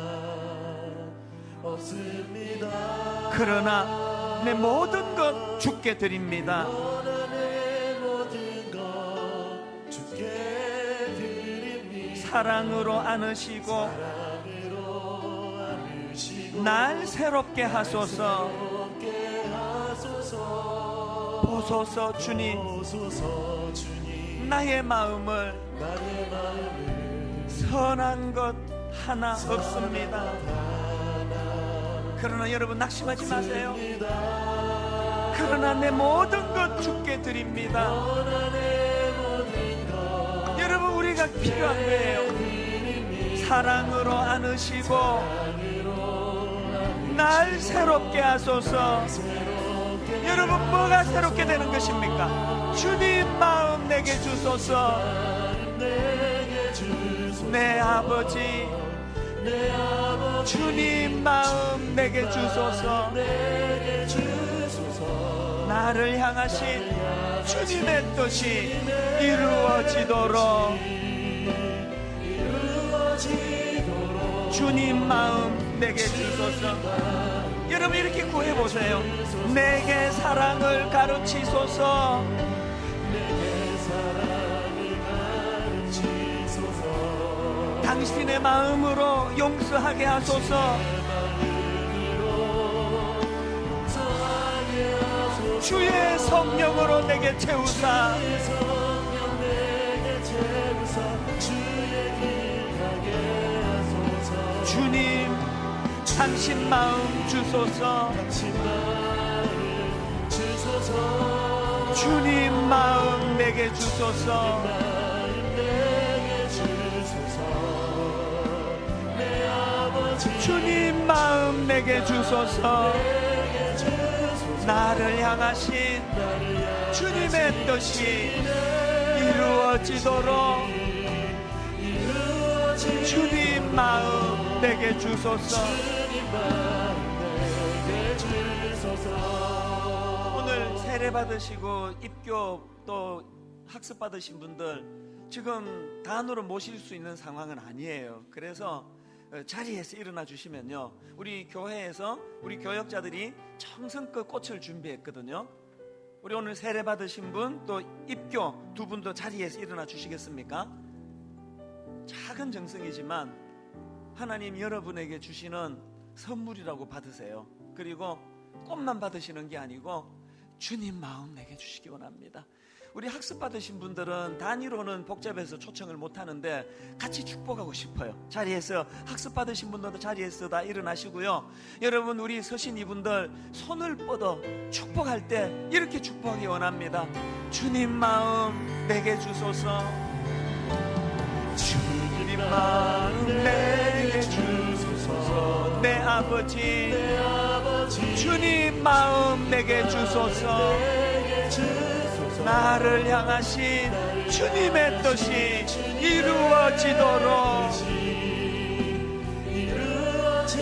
없습니다. 그러나 내 모든 것 주께 드립니다. 그러나 내 모든 것 주께 드립니다. 사랑으로 안으시고 사랑으로 안으시고 날 새롭게 하소서. 새롭게 하소서. 보소서 주님, 보소서 주님, 나의 마음을 나의 마음을 선한 것 하나 없습니다. 그러나 여러분 낙심하지 마세요. 그러나 내 모든 것 주께 드립니다. 여러분, 우리가 필요한 거예요. 사랑으로 안으시고 날 새롭게 하소서. 여러분, 뭐가 새롭게 되는 것입니까? 주님 마음 내게 주소서. 내 아버지, 주님 마음 내게 주소서. 나를 향하신 주님의 뜻이 이루어지도록 주님 마음 내게 주소서. 여러분, 이렇게 구해보세요. 내게 사랑을 가르치소서. 당신의 마음으로 용서하게 하소서. 주의 성령으로 내게 채우사. 주님, 당신 마음 주소서. 주님 마음 내게 주소서. 주님 마음 내게 주소서. 나를 향하신 주님의 뜻이 이루어지도록 주님 마음 내게 주소서. 오늘 세례 받으시고 입교 또 학습 받으신 분들 지금 단으로 모실 수 있는 상황은 아니에요. 그래서 자리에서 일어나 주시면요, 우리 교회에서 우리 교역자들이 정성껏 꽃을 준비했거든요. 우리 오늘 세례 받으신 분 또 입교 두 분도 자리에서 일어나 주시겠습니까? 작은 정성이지만 하나님 여러분에게 주시는 선물이라고 받으세요. 그리고 꽃만 받으시는 게 아니고 주님 마음 내게 주시기 원합니다. 우리 학습 받으신 분들은 단위로는 복잡해서 초청을 못하는데 같이 축복하고 싶어요. 자리에서 학습 받으신 분들도 자리에서 다 일어나시고요. 여러분, 우리 서신 이분들 손을 뻗어 축복할 때 이렇게 축복하기 원합니다. 주님 마음 내게 주소서. 주님 마음 내게 주소서. 내 아버지, 주님 마음 내게 주소서. 나를 향하신 주님의 뜻이 이루어지도록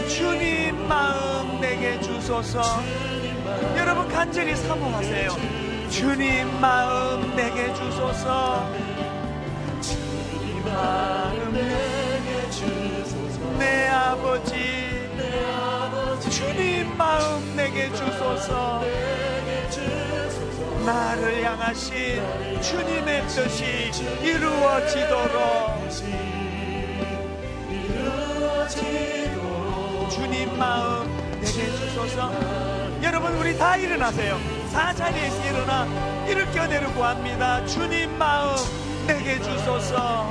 주님 마음 내게 주소서. 여러분, 간절히 사모하세요. 주님 마음 내게 주소서. 주님 마음 내게 주소서. 내 아버지, 주님 마음 내게 주소서. 나를 향하신 주님의 뜻이 이루어지도록 주님 마음 내게 주소서. 여러분 우리 다 일어나세요. 다 자리에서 일어나 이를 껴내려 구합니다. 주님 마음 내게 주소서.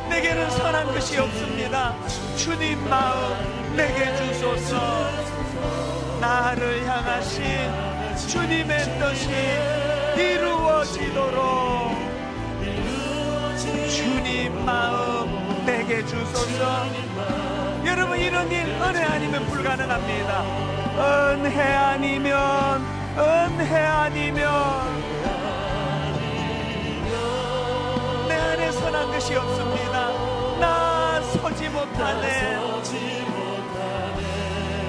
내게는 선한 것이 없습니다. 주님 마음 내게 주소서. 나를 향하신 주님의 뜻이 이루어지도록 주님 마음 내게 주소서. 여러분 이런 일 은혜 아니면 불가능합니다. 은혜 아니면 내 안에 선한 것이 없습니다. 나 서지 못하네.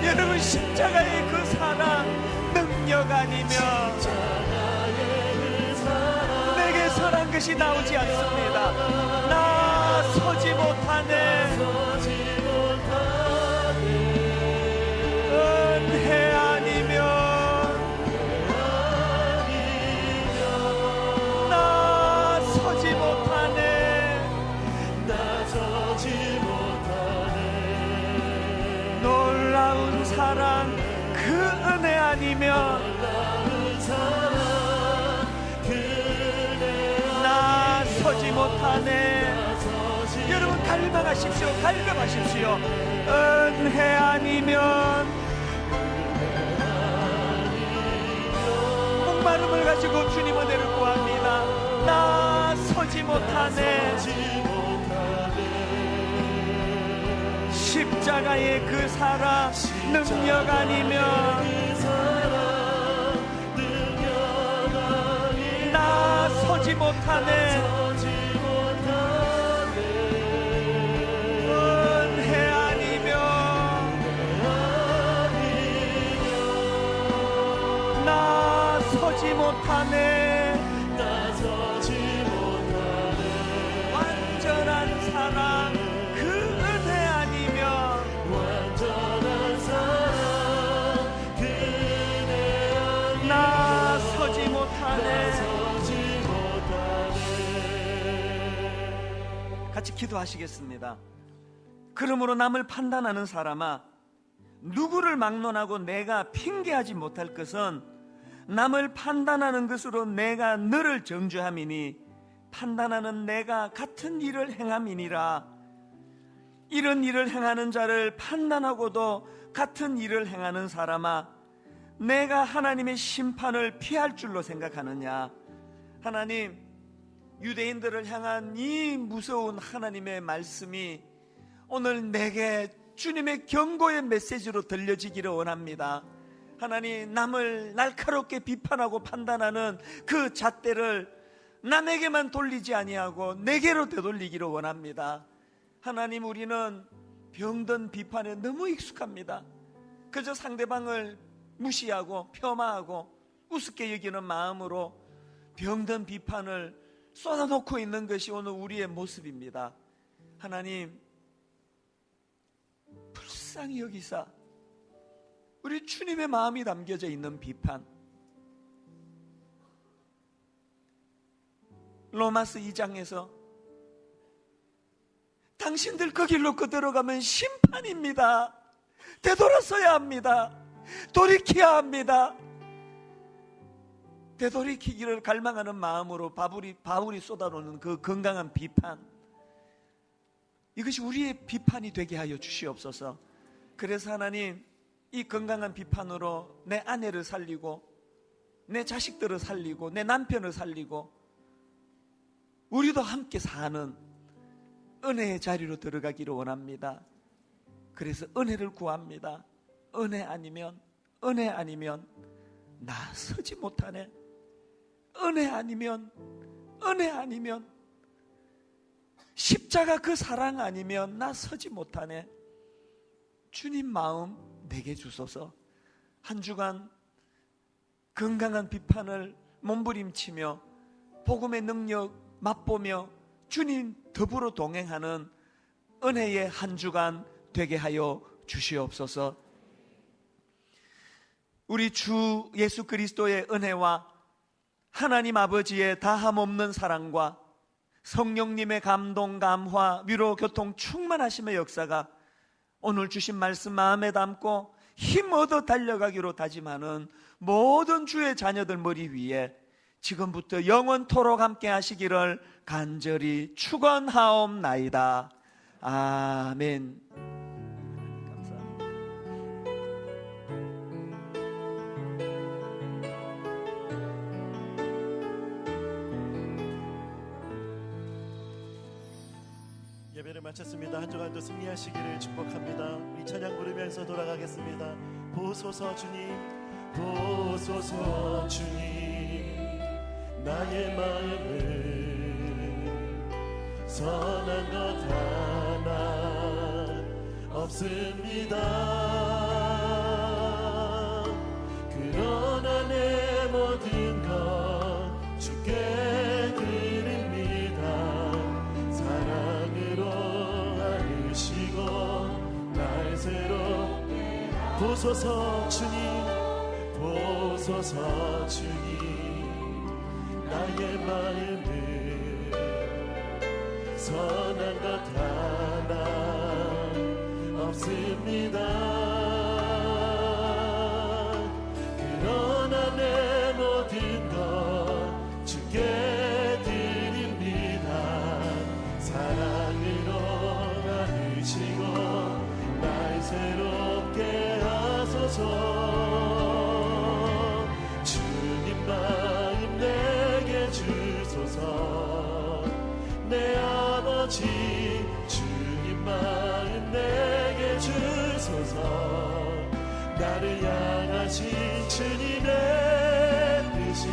여러분 십자가의 그 사랑 능력 아니면 내게 선한 것이 나오지 않습니다. 나 서지 못하네. 은혜 아니면 나 서지 못하네. 놀라운 사랑 그 은혜 아니면 나 서지 못하네. 여러분 갈망하십시오. 갈망하십시오. 은혜 아니면 목마름을 가지고 주님 은혜를 구합니다. 나 서지 못하네. 십자가의 그 사랑 능력 아니면 나 서지 못하네. 은혜 아니면 나 서지 못하네. 완전한 사랑 그 은혜 아니면 나 서지 못하네. 같이 기도하시겠습니다. 그러므로 남을 판단하는 사람아, 누구를 막론하고 내가 핑계하지 못할 것은 남을 판단하는 것으로 내가 너를 정죄함이니 판단하는 내가 같은 일을 행함이니라. 이런 일을 행하는 자를 판단하고도 같은 일을 행하는 사람아, 내가 하나님의 심판을 피할 줄로 생각하느냐. 하나님, 유대인들을 향한 이 무서운 하나님의 말씀이 오늘 내게 주님의 경고의 메시지로 들려지기를 원합니다. 하나님, 남을 날카롭게 비판하고 판단하는 그 잣대를 남에게만 돌리지 아니하고 내게로 되돌리기를 원합니다. 하나님, 우리는 병든 비판에 너무 익숙합니다. 그저 상대방을 무시하고 폄하하고 우습게 여기는 마음으로 병든 비판을 쏟아놓고 있는 것이 오늘 우리의 모습입니다. 하나님, 불쌍히 여기사 우리 주님의 마음이 담겨져 있는 비판, 로마서 2장에서 당신들 그 길로 그대로 가면 심판입니다. 되돌아서야 합니다. 돌이켜야 합니다. 되돌이키기를 갈망하는 마음으로 바울이 쏟아놓는 그 건강한 비판, 이것이 우리의 비판이 되게 하여 주시옵소서. 그래서 하나님, 이 건강한 비판으로 내 아내를 살리고 내 자식들을 살리고 내 남편을 살리고 우리도 함께 사는 은혜의 자리로 들어가기를 원합니다. 그래서 은혜를 구합니다. 은혜 아니면 나 서지 못하네. 은혜 아니면 십자가 그 사랑 아니면 나 서지 못하네. 주님 마음 내게 주소서. 한 주간 건강한 비판을 몸부림치며 복음의 능력 맛보며 주님 더불어 동행하는 은혜의 한 주간 되게 하여 주시옵소서. 우리 주 예수 그리스도의 은혜와 하나님 아버지의 다함없는 사랑과 성령님의 감동, 감화, 위로, 교통, 충만하심의 역사가 오늘 주신 말씀 마음에 담고 힘 얻어 달려가기로 다짐하는 모든 주의 자녀들 머리 위에 지금부터 영원토록 함께 하시기를 간절히 축원하옵나이다. 아멘. 감사합니다. 예배를 마쳤습니다. 한 주간도 승리하시기를 축복합니다. 우리 찬양 부르면서 돌아가겠습니다. 보소서 주님, 보소서 주님, 나의 마음을 선한 것 하나 없습니다. 그러나 내 모든 것 주께 드립니다. 사랑으로 안으시고 날 새롭게 보소서 주님, 보소서 주님, 나의 마음을 선한 것 하나 없습니다. 그러나 내 모든 것 주께 드립니다. 사랑으로 안으시고 날 새롭게 하소서. 주님 마음 내게 주소서. 내 아버지 주님 마음 내게 주소서. 나를 향하신 주님의 뜻이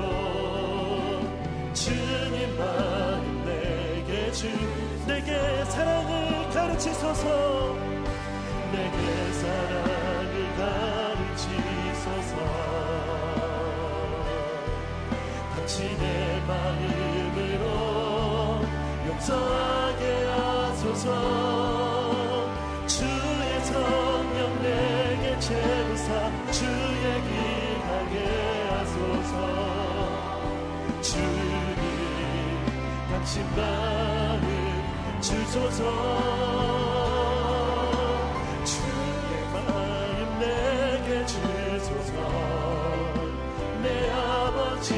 이루어지도록 주님 마음 내게 사랑을 가르치소서. 내게 사랑을 가르치소서. 당신의 마음으로 용서하게 하소서. 주의 성령 내게 채우사 주의 길 가게 하소서. 주님 당신 마음 주소서. 주의 마음 내게 주소서. 내 아버지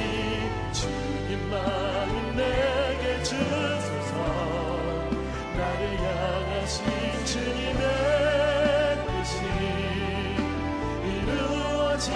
주님 마음 내게 주소서. 나를 향하신 주님의 뜻이 이루어지